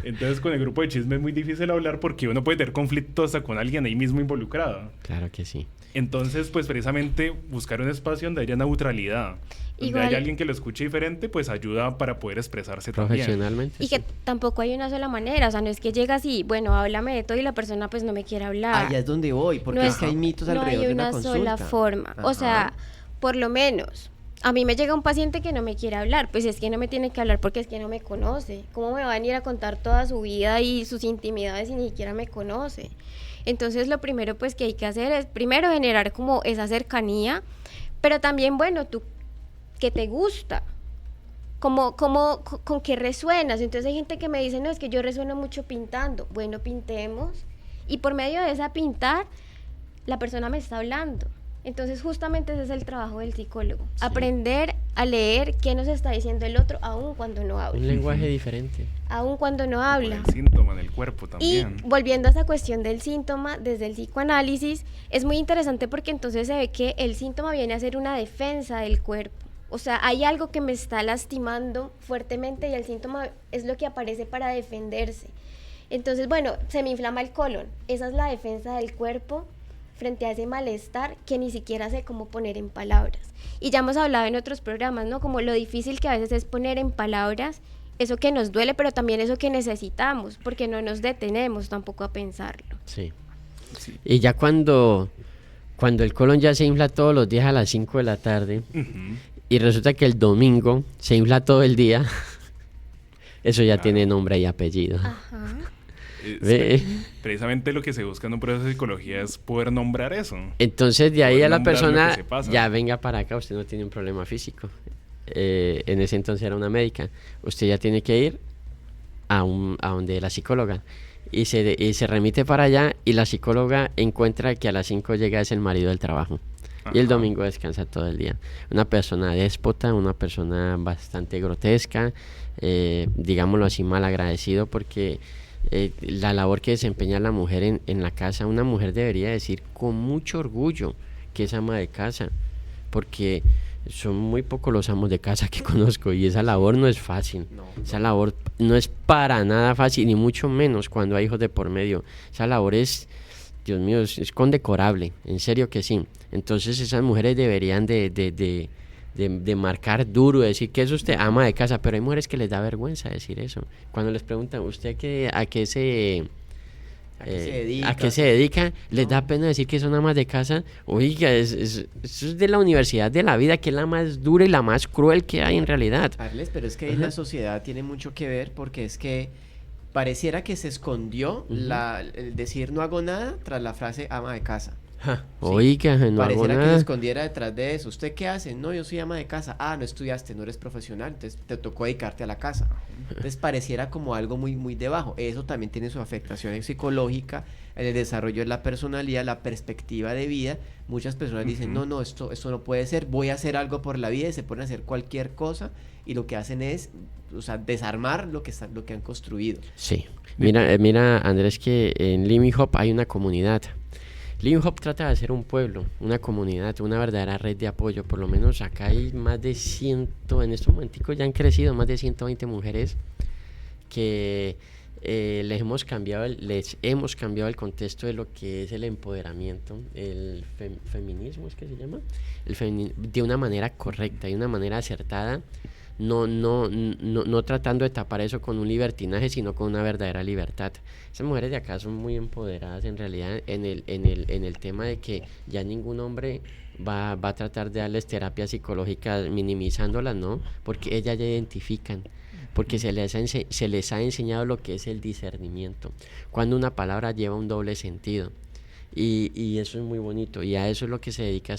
Entonces, con el grupo de chismes es muy difícil hablar porque uno puede tener conflictos hasta con alguien ahí mismo involucrado. Claro que sí. Entonces, pues, precisamente, buscar un espacio donde haya neutralidad. Donde haya alguien que lo escuche diferente, pues, ayuda para poder expresarse profesionalmente. También. Y que tampoco hay una sola manera. O sea, no es que llegas y, bueno, háblame de todo y la persona, pues, no me quiere hablar. Allá es donde voy, porque es que hay mitos alrededor de una consulta. No hay una sola forma. Ajá. O sea, por lo menos, a mí me llega un paciente que no me quiere hablar, pues es que no me tiene que hablar porque es que no me conoce. ¿Cómo me va a venir a contar toda su vida y sus intimidades si ni siquiera me conoce? Entonces, lo primero, pues, que hay que hacer es, primero, generar como esa cercanía, pero también, bueno, tú, ¿qué te gusta? ¿Con qué resuenas? Entonces, hay gente que me dice, no, es que yo resueno mucho pintando. Bueno, pintemos, y por medio de esa pintar, la persona me está hablando. Entonces justamente ese es el trabajo del psicólogo, Sí. aprender a leer qué nos está diciendo el otro aun cuando no Un habla, lenguaje diferente. aun cuando no Con habla. el síntoma en el cuerpo Y también. volviendo a esa cuestión del síntoma, desde el psicoanálisis, es muy interesante porque entonces se ve que el síntoma viene a ser una defensa del cuerpo. O sea, hay algo que me está lastimando fuertemente y el síntoma es lo que aparece para defenderse. Entonces, bueno, se me inflama el colon. Esa es la defensa del cuerpo frente a ese malestar que ni siquiera sé cómo poner en palabras. Y ya hemos hablado en otros programas, ¿no? Como lo difícil que a veces es poner en palabras eso que nos duele, pero también eso que necesitamos, porque no nos detenemos tampoco a pensarlo. Sí. Sí. Y ya cuando el colon ya se infla todos los días a las 5 de la tarde Ujú. y resulta que el domingo se infla todo el día, eso ya Claro. tiene nombre y apellido. Ajá. Ve. Precisamente lo que se busca en un proceso de psicología es poder nombrar eso. Entonces de ahí Poder a la nombrar lo que persona, se pasa. ya venga para acá, usted no tiene un problema físico. En ese entonces era una médica. Usted ya tiene que ir a donde la psicóloga. Y se remite para allá y la psicóloga encuentra que a las 5 llega es el marido del trabajo. Y el Ajá. domingo descansa todo el día. Una persona déspota, una persona bastante grotesca, digámoslo así, mal agradecido porque la labor que desempeña la mujer en la casa, una mujer debería decir con mucho orgullo que es ama de casa, porque son muy pocos los amos de casa que conozco y esa labor no es fácil. No, Esa labor no es para nada fácil, ni mucho menos cuando hay hijos de por medio. Esa labor es, Dios mío, es condecorable, en serio que sí. Entonces esas mujeres deberían de marcar duro, decir que es usted ama de casa, pero hay mujeres que les da vergüenza decir eso. Cuando les preguntan, ¿usted a qué se... ¿A qué se dedica? ¿A qué se dedica? Les No. da pena decir que son amas de casa. Oiga, eso es de la universidad de la vida, que es la más dura y la más cruel que hay en realidad. Carles, pero es que ahí la sociedad tiene mucho que ver porque es que pareciera que se escondió Ujú. el decir no hago nada tras la frase ama de casa. Ja, Sí. oiga, no hago Pareciera que se nada. escondiera detrás de eso. ¿Usted qué hace? No, yo soy ama de casa. Ah, no estudiaste, no eres profesional, entonces te tocó dedicarte a la casa. Entonces pareciera como algo muy, muy debajo. Eso también tiene su afectación psicológica, en el desarrollo de la personalidad, la perspectiva de vida. Muchas personas dicen, Ujú. no, esto no puede ser, voy a hacer algo por la vida y se ponen a hacer cualquier cosa y lo que hacen es, o sea, desarmar lo que han construido. Sí. Mira, Andrés, que en Living Hop hay una comunidad. Living Hop trata de hacer un pueblo, una comunidad, una verdadera red de apoyo. Por lo menos acá hay más de 100, en estos momenticos ya han crecido más de 120 mujeres que les hemos cambiado el contexto de lo que es el empoderamiento, el feminismo, ¿es que se llama? De una manera correcta, de una manera acertada. No tratando de tapar eso con un libertinaje, sino con una verdadera libertad. Esas mujeres de acá son muy empoderadas en realidad en el tema de que ya ningún hombre va a tratar de darles terapias psicológicas minimizándolas, ¿no? Porque ellas ya identifican, porque se les ha enseñado lo que es el discernimiento, cuando una palabra lleva un doble sentido. Y eso es muy bonito, y a eso es lo que se dedica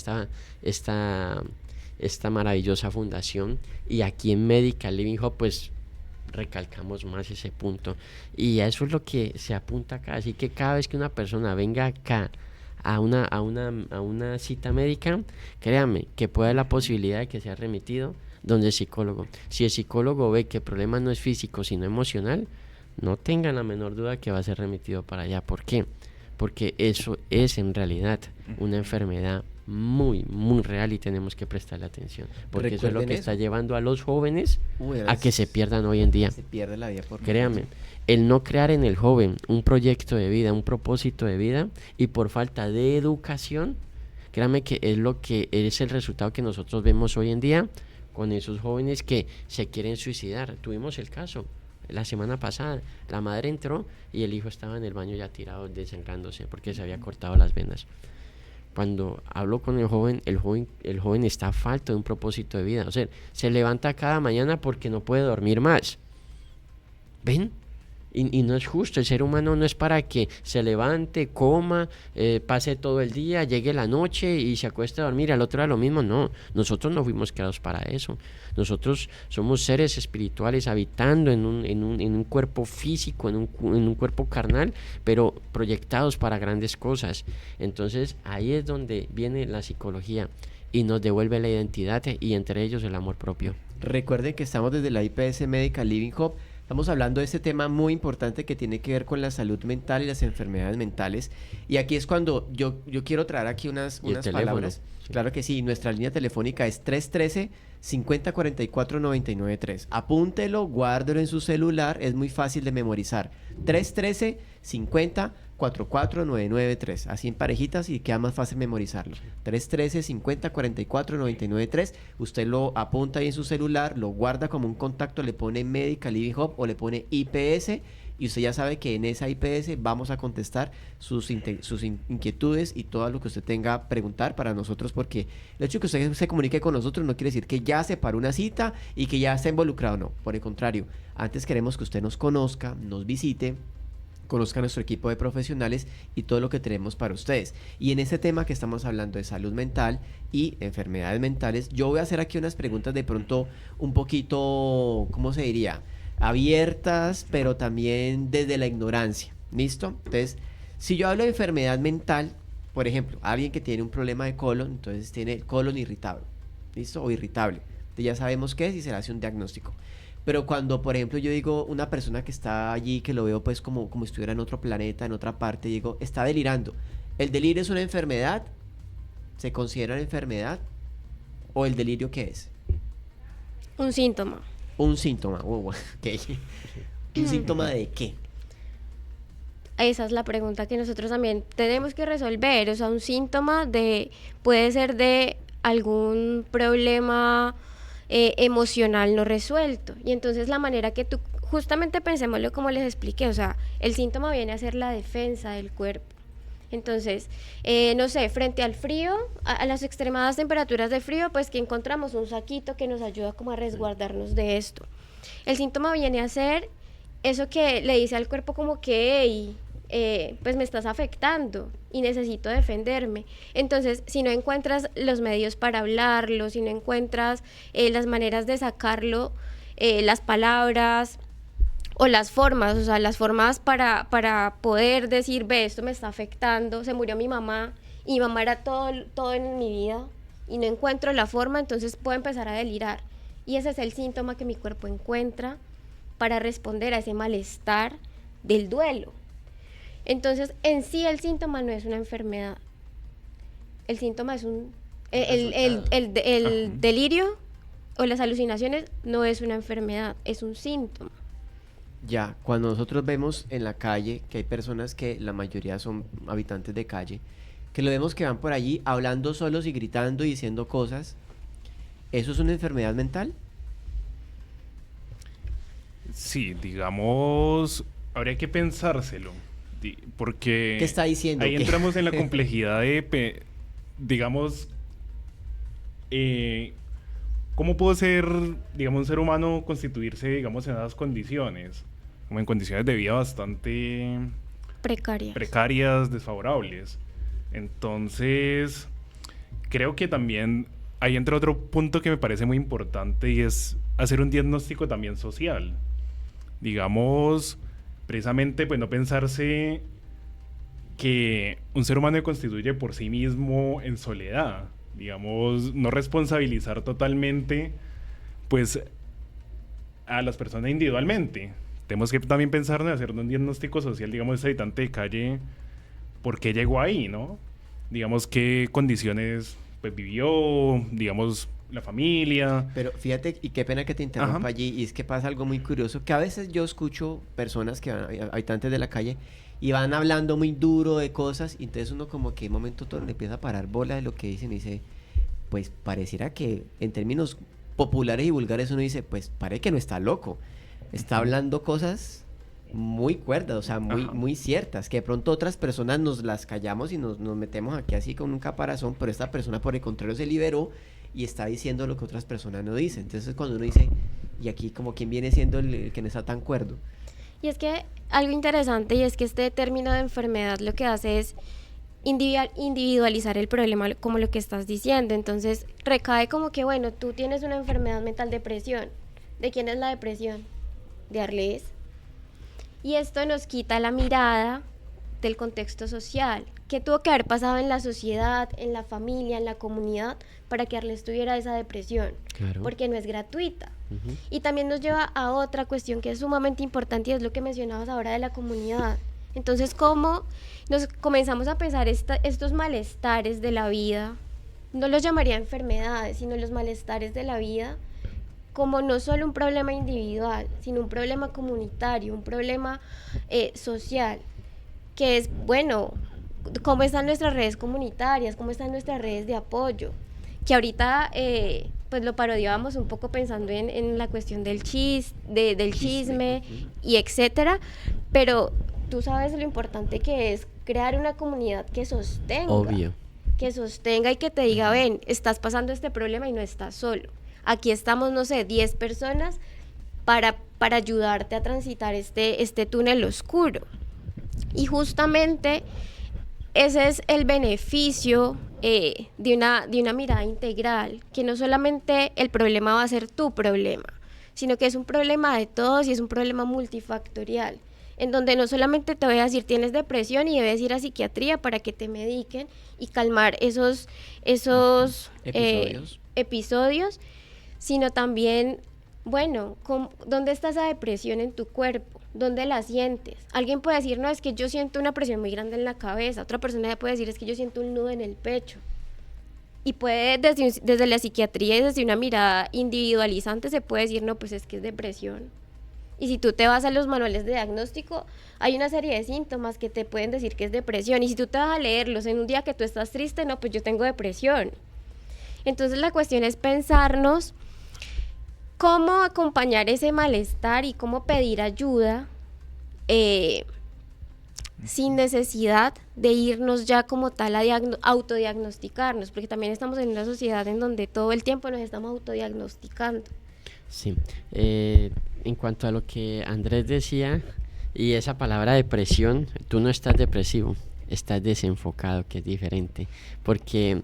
esta maravillosa fundación. Y aquí en Medical Living Hub pues recalcamos más ese punto, y a eso es lo que se apunta acá. Así que cada vez que una persona venga acá a una cita médica, créame que puede haber la posibilidad de que sea remitido donde el psicólogo. Si el psicólogo ve que el problema no es físico sino emocional, no tengan la menor duda que va a ser remitido para allá. ¿Por qué? Porque eso es en realidad una enfermedad muy, muy real y tenemos que prestarle atención, porque eso es lo Recuerden que eso. está llevando a los jóvenes Uy, a que se pierdan hoy en día. Se pierde la vida por Créame, completo. el no crear en el joven un proyecto de vida, un propósito de vida, y por falta de educación, créame que es lo que es el resultado que nosotros vemos hoy en día con esos jóvenes que se quieren suicidar. Tuvimos el caso la semana pasada, la madre entró y el hijo estaba en el baño ya tirado, desangrándose porque se había cortado las venas. Cuando hablo con el joven está falto de un propósito de vida. O sea, se levanta cada mañana porque no puede dormir más. ¿Ven? Y no es justo, el ser humano no es para que se levante, coma, pase todo el día, llegue la noche y se acueste a dormir, al otro día lo mismo. No, nosotros no fuimos creados para eso. Nosotros somos seres espirituales habitando en un cuerpo físico, en un cuerpo carnal, pero proyectados para grandes cosas. Entonces ahí es donde viene la psicología y nos devuelve la identidad y entre ellos el amor propio. Recuerden que estamos desde la IPS Medical Living Hub. Estamos hablando de este tema muy importante que tiene que ver con la salud mental y las enfermedades mentales. Y aquí es cuando yo quiero traer aquí unas palabras. Sí. Claro que sí, nuestra línea telefónica es 313-5044-993. Apúntelo, guárdelo en su celular, es muy fácil de memorizar. 313-5044-993. Así en parejitas y queda más fácil memorizarlo. 313-5044-993. Usted lo apunta ahí en su celular, lo guarda como un contacto, le pone Medical Living Hub o le pone IPS y usted ya sabe que en esa IPS vamos a contestar sus inquietudes y todo lo que usted tenga preguntar para nosotros, porque el hecho de que usted se comunique con nosotros no quiere decir que ya se paró una cita y que ya está involucrado, no, por el contrario, antes queremos que usted nos conozca, nos visite, conozca a nuestro equipo de profesionales y todo lo que tenemos para ustedes. Y en este tema que estamos hablando de salud mental y enfermedades mentales, yo voy a hacer aquí unas preguntas de pronto un poquito, ¿cómo se diría?, abiertas, pero también desde la ignorancia. ¿Listo? Entonces, si yo hablo de enfermedad mental, por ejemplo, alguien que tiene un problema de colon, entonces tiene el colon irritable, ¿listo? O irritable. Entonces ya sabemos qué es y se le hace un diagnóstico. Pero cuando, por ejemplo, yo digo una persona que está allí, que lo veo pues como si estuviera en otro planeta, en otra parte, digo, está delirando. ¿El delirio es una enfermedad? ¿Se considera una enfermedad? ¿O el delirio qué es? Un síntoma. Un síntoma, okay. ¿Un síntoma de qué? Esa es la pregunta que nosotros también tenemos que resolver. O sea, un síntoma puede ser de algún problema emocional no resuelto. Y entonces la manera que tú, justamente pensémoslo como les expliqué, o sea, el síntoma viene a ser la defensa del cuerpo. Entonces, no sé, frente al frío, a las extremadas temperaturas de frío, pues que encontramos un saquito que nos ayuda como a resguardarnos de esto. El síntoma viene a ser eso que le dice al cuerpo como que, hey, pues me estás afectando y necesito defenderme. Entonces, si no encuentras los medios para hablarlo, si no encuentras las maneras de sacarlo, las palabras o las formas, o sea, las formas para poder decir, ve, esto me está afectando, se murió mi mamá y mi mamá era todo en mi vida y no encuentro la forma, entonces puedo empezar a delirar. Y ese es el síntoma que mi cuerpo encuentra para responder a ese malestar del duelo. Entonces, en sí el síntoma no es una enfermedad. El síntoma es el delirio o las alucinaciones no es una enfermedad, es un síntoma. Ya, cuando nosotros vemos en la calle que hay personas que la mayoría son habitantes de calle, que lo vemos que van por allí hablando solos y gritando y diciendo cosas, ¿eso es una enfermedad mental? Sí, digamos, habría que pensárselo, porque ¿qué está diciendo? ahí entramos en la complejidad de, digamos, ¿cómo puede ser, digamos, un ser humano constituirse, digamos, en esas condiciones? Como en condiciones de vida bastante precarias, desfavorables. Entonces, creo que también ahí entra otro punto que me parece muy importante y es hacer un diagnóstico también social. Digamos, precisamente, pues no pensarse que un ser humano se constituye por sí mismo en soledad. Digamos, no responsabilizar totalmente, pues, a las personas individualmente. Tenemos que también pensar en hacer un diagnóstico social, digamos, ese habitante de calle, ¿por qué llegó ahí, no? Digamos, qué condiciones, pues, vivió, digamos, la familia. Pero fíjate, y qué pena que te interrumpa allí, y es que pasa algo muy curioso, que a veces yo escucho personas que habitantes de la calle y van hablando muy duro de cosas, y entonces uno como que en un momento todo le empieza a parar bola de lo que dicen y dice, pues pareciera que en términos populares y vulgares uno dice, pues parece que no está loco, está hablando cosas muy cuerdas, o sea, muy ciertas, que de pronto otras personas nos las callamos y nos metemos aquí así con un caparazón, pero esta persona por el contrario se liberó y está diciendo lo que otras personas no dicen. Entonces cuando uno dice, y aquí como quién viene siendo el que no está tan cuerdo. Y es que algo interesante, y es que este término de enfermedad lo que hace es individualizar el problema, como lo que estás diciendo. Entonces recae como que, bueno, tú tienes una enfermedad mental, depresión. ¿De quién es la depresión? De Arlés. Y esto nos quita la mirada del contexto social. ¿Qué tuvo que haber pasado en la sociedad, en la familia, en la comunidad, para que Arlés tuviera esa depresión? Claro. Porque no es gratuita. Ujú. Y también nos lleva a otra cuestión que es sumamente importante, y es lo que mencionabas ahora de la comunidad. Entonces, ¿cómo nos comenzamos a pensar estos malestares de la vida? No los llamaría enfermedades, sino los malestares de la vida, como no solo un problema individual, sino un problema comunitario, un problema social, que es, bueno, cómo están nuestras redes comunitarias, cómo están nuestras redes de apoyo, que ahorita pues lo parodiábamos un poco pensando en la cuestión del chisme y etcétera, pero tú sabes lo importante que es crear una comunidad que sostenga. Obvio. Que sostenga y que te diga, ven, estás pasando este problema y no estás solo. Aquí estamos, no sé, 10 personas para ayudarte a transitar este túnel oscuro. Y justamente ese es el beneficio de una mirada integral, que no solamente el problema va a ser tu problema, sino que es un problema de todos y es un problema multifactorial, en donde no solamente te voy a decir tienes depresión y debes ir a psiquiatría para que te mediquen y calmar esos episodios, sino también, bueno, ¿dónde está esa depresión en tu cuerpo? ¿Dónde la sientes? Alguien puede decir, no, es que yo siento una presión muy grande en la cabeza. Otra persona puede decir, es que yo siento un nudo en el pecho. Y puede, desde la psiquiatría y desde una mirada individualizante, se puede decir, no, pues es que es depresión. Y si tú te vas a los manuales de diagnóstico, hay una serie de síntomas que te pueden decir que es depresión. Y si tú te vas a leerlos en un día que tú estás triste, no, pues yo tengo depresión. Entonces la cuestión es pensarnos cómo acompañar ese malestar y cómo pedir ayuda sin necesidad de irnos ya como tal a autodiagnosticarnos, porque también estamos en una sociedad en donde todo el tiempo nos estamos autodiagnosticando. Sí, en cuanto a lo que Andrés decía, y esa palabra depresión, tú no estás depresivo, estás desenfocado, que es diferente, porque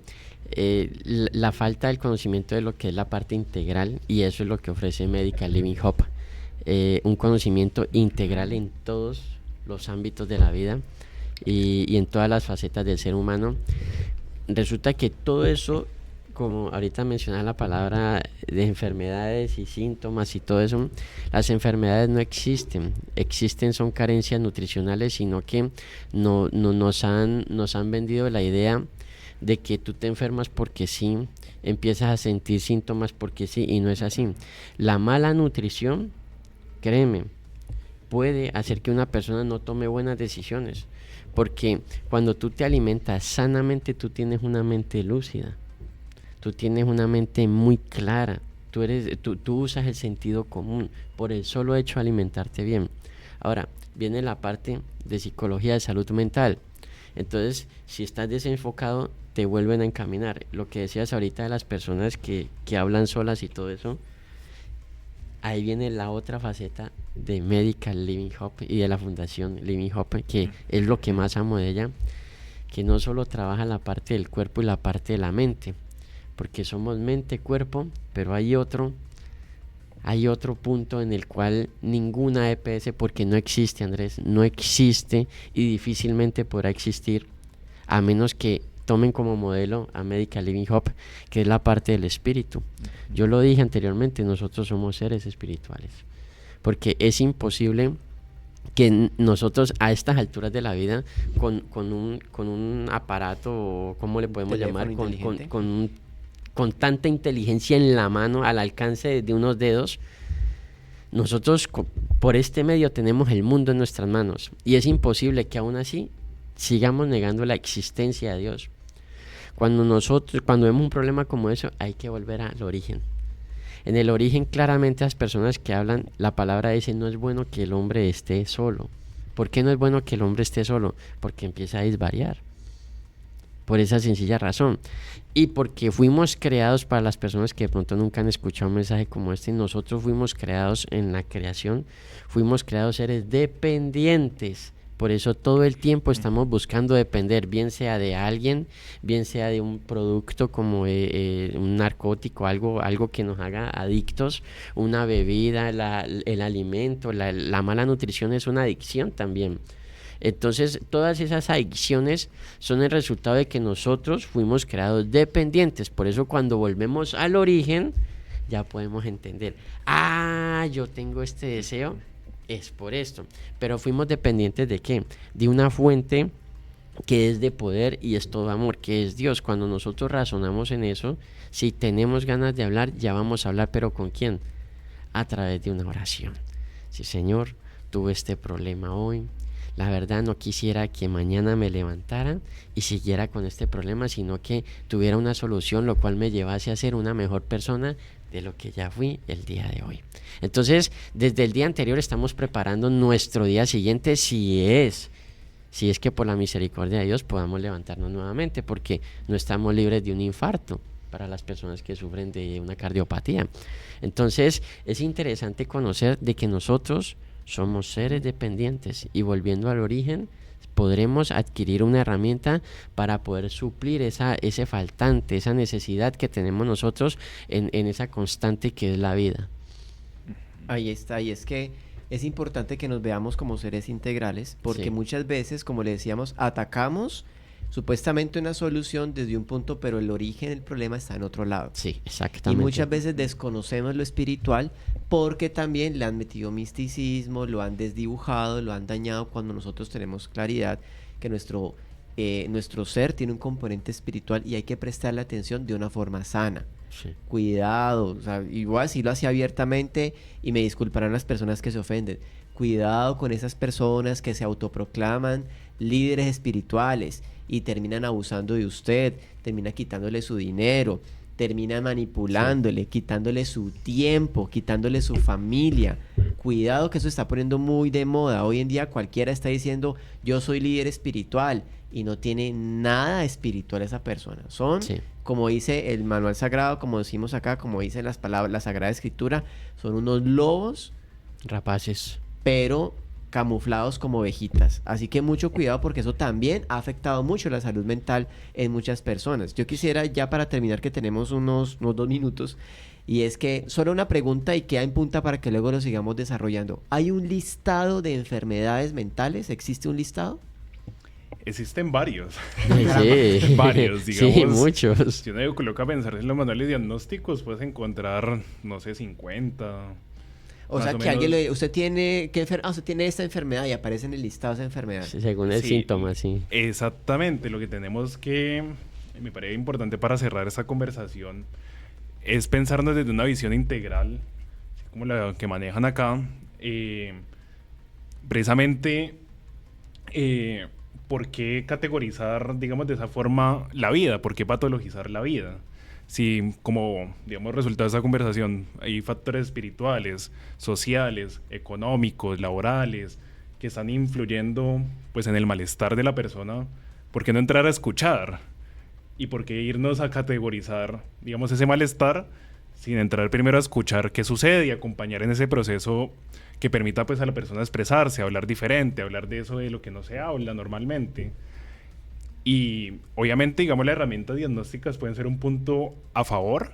la falta del conocimiento de lo que es la parte integral, y eso es lo que ofrece Medical Living Hub, un conocimiento integral en todos los ámbitos de la vida y en todas las facetas del ser humano. Resulta que todo eso, como ahorita mencionaba la palabra de enfermedades y síntomas y todo eso, las enfermedades no existen, son carencias nutricionales, sino que nos han vendido la idea de que tú te enfermas porque sí, empiezas a sentir síntomas porque sí, y no es así. La mala nutrición, créeme, puede hacer que una persona no tome buenas decisiones, porque cuando tú te alimentas sanamente, tú tienes una mente lúcida, tú tienes una mente muy clara, tú usas el sentido común por el solo hecho de alimentarte bien. Ahora, viene la parte de psicología de salud mental. Entonces, si estás desenfocado, te vuelven a encaminar. Lo que decías ahorita de las personas que hablan solas y todo eso, ahí viene la otra faceta de Medical Living Hub y de la Fundación Living Hub, que es lo que más amo de ella, que no solo trabaja la parte del cuerpo y la parte de la mente, porque somos mente, cuerpo, pero hay otro punto en el cual ninguna EPS, porque no existe, Andrés, no existe y difícilmente podrá existir, a menos que tomen como modelo a Medical Living Hub, que es la parte del espíritu. Yo lo dije anteriormente, nosotros somos seres espirituales, porque es imposible que nosotros a estas alturas de la vida, con un aparato, ¿cómo le podemos llamar? Con tanta inteligencia en la mano, al alcance de unos dedos, nosotros por este medio tenemos el mundo en nuestras manos, y es imposible que aún así sigamos negando la existencia de Dios. Cuando vemos un problema como eso, hay que volver al origen. En el origen, claramente, las personas que hablan, la palabra dice, no es bueno que el hombre esté solo. ¿Por qué no es bueno que el hombre esté solo? Porque empieza a desvariar. por esa sencilla razón. Y porque fuimos creados, para las personas que de pronto nunca han escuchado un mensaje como este, nosotros fuimos creados en la creación, fuimos creados seres dependientes. Por eso todo el tiempo estamos buscando depender, bien sea de alguien, bien sea de un producto como un narcótico, algo que nos haga adictos, una bebida, el alimento, la mala nutrición es una adicción también. Entonces todas esas adicciones son el resultado de que nosotros fuimos creados dependientes. Por eso cuando volvemos al origen ya podemos entender, yo tengo este deseo, es por esto. Pero fuimos dependientes ¿de qué? De una fuente que es de poder y es todo amor, que es Dios. Cuando nosotros razonamos en eso, si tenemos ganas de hablar, ya vamos a hablar, pero ¿con quién? A través de una oración. Sí, Señor, tuve este problema hoy, la verdad no quisiera que mañana me levantara y siguiera con este problema, sino que tuviera una solución, lo cual me llevase a ser una mejor persona de lo que ya fui el día de hoy. Entonces, desde el día anterior estamos preparando nuestro día siguiente, si es que por la misericordia de Dios podamos levantarnos nuevamente, porque no estamos libres de un infarto para las personas que sufren de una cardiopatía. Entonces, es interesante conocer de que nosotros somos seres dependientes y volviendo al origen podremos adquirir una herramienta para poder suplir ese faltante, esa necesidad que tenemos nosotros en esa constante que es la vida. Ahí está, y es que es importante que nos veamos como seres integrales, porque muchas veces, como le decíamos, atacamos supuestamente una solución desde un punto, pero el origen del problema está en otro lado. Sí, exactamente. Y muchas veces desconocemos lo espiritual porque también le han metido misticismo, lo han desdibujado, lo han dañado, cuando nosotros tenemos claridad que nuestro ser tiene un componente espiritual y hay que prestarle atención de una forma sana. Sí. Cuidado, o sea, igual si lo hacía abiertamente, y me disculparán las personas que se ofenden, cuidado con esas personas que se autoproclaman líderes espirituales y terminan abusando de usted, terminan quitándole su dinero, terminan manipulándole, quitándole su tiempo, quitándole su familia. Cuidado, que eso está poniendo muy de moda. Hoy en día cualquiera está diciendo yo soy líder espiritual y no tiene nada espiritual esa persona. Son, como dice el manual sagrado, como decimos acá, como dicen las palabras, la Sagrada Escritura, son unos lobos rapaces, pero camuflados como ovejitas. Así que mucho cuidado, porque eso también ha afectado mucho la salud mental en muchas personas. Yo quisiera, ya para terminar, que tenemos unos 2 minutos, y es que solo una pregunta y queda en punta para que luego lo sigamos desarrollando. ¿Hay un listado de enfermedades mentales? ¿Existe un listado? Existen varios. Sí. Varios, digamos. Sí, muchos. Si uno coloca a pensar en los manuales diagnósticos, puedes encontrar, no sé, 50. O sea, que alguien usted tiene usted tiene esta enfermedad y aparece en el listado de esa enfermedad. Sí, según el síntoma, sí. Exactamente. Lo que tenemos que, me parece importante para cerrar esta conversación, es pensarnos desde una visión integral, como la que manejan acá. Precisamente, ¿por qué categorizar, digamos, de esa forma la vida? ¿Por qué patologizar la vida? Si, como, digamos, resultado de esa conversación, hay factores espirituales, sociales, económicos, laborales, que están influyendo, pues, en el malestar de la persona, ¿por qué no entrar a escuchar? ¿Y por qué irnos a categorizar, digamos, ese malestar sin entrar primero a escuchar qué sucede y acompañar en ese proceso que permita, pues, a la persona expresarse, hablar diferente, hablar de eso de lo que no se habla normalmente? Y obviamente, digamos, las herramientas diagnósticas pueden ser un punto a favor,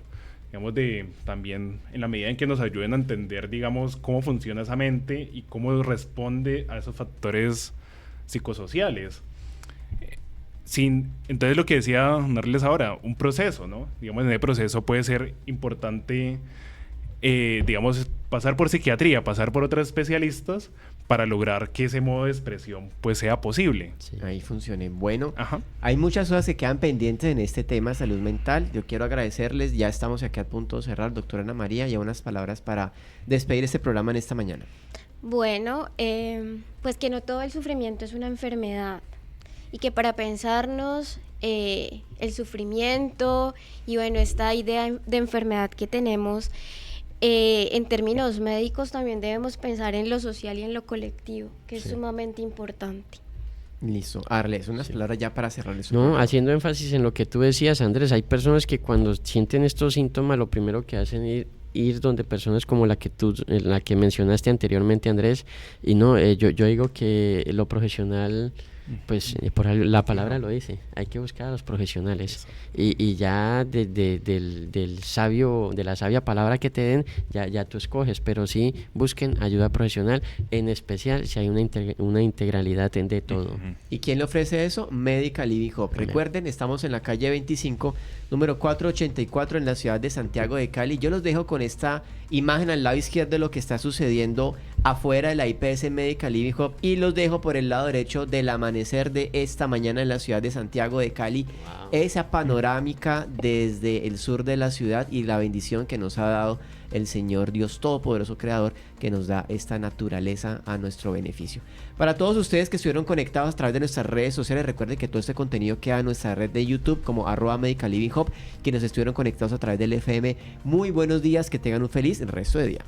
digamos, de también en la medida en que nos ayuden a entender, digamos, cómo funciona esa mente y cómo responde a esos factores psicosociales. Entonces, lo que decía Narles ahora, un proceso, ¿no? Digamos, en ese proceso puede ser importante, digamos, pasar por psiquiatría, pasar por otros especialistas para lograr que ese modo de expresión pues sea posible. Sí. Ahí funcione. Bueno, hay muchas cosas que quedan pendientes en este tema, salud mental. Yo quiero agradecerles, ya estamos aquí a punto de cerrar, doctora Ana María, ya unas palabras para despedir este programa en esta mañana. Bueno, pues que no todo el sufrimiento es una enfermedad, y que para pensarnos el sufrimiento y bueno, esta idea de enfermedad que tenemos, en términos médicos también debemos pensar en lo social y en lo colectivo, que es sumamente importante. Listo. Arles, unas palabras ya para cerrar eso. No, haciendo énfasis en lo que tú decías, Andrés, hay personas que cuando sienten estos síntomas, lo primero que hacen es ir donde personas como la que mencionaste anteriormente, Andrés, y no, yo digo que lo profesional, pues la palabra lo dice, hay que buscar a los profesionales y ya del sabio, de la sabia palabra que te den, ya tú escoges, pero sí busquen ayuda profesional, en especial si hay una integralidad de todo. ¿Y quién le ofrece eso? Medical Living Hub. Recuerden, estamos en la calle 25, número 484 en la ciudad de Santiago de Cali. Yo los dejo con esta imagen al lado izquierdo de lo que está sucediendo afuera de la IPS Medical Living Hub y los dejo por el lado derecho del amanecer de esta mañana en la ciudad de Santiago de Cali. Wow. Esa panorámica desde el sur de la ciudad y la bendición que nos ha dado el Señor Dios Todopoderoso Creador, que nos da esta naturaleza a nuestro beneficio. Para todos ustedes que estuvieron conectados a través de nuestras redes sociales, recuerden que todo este contenido queda en nuestra red de YouTube como @Medical Living Hub. Quienes estuvieron conectados a través del FM, muy buenos días, que tengan un feliz resto de día.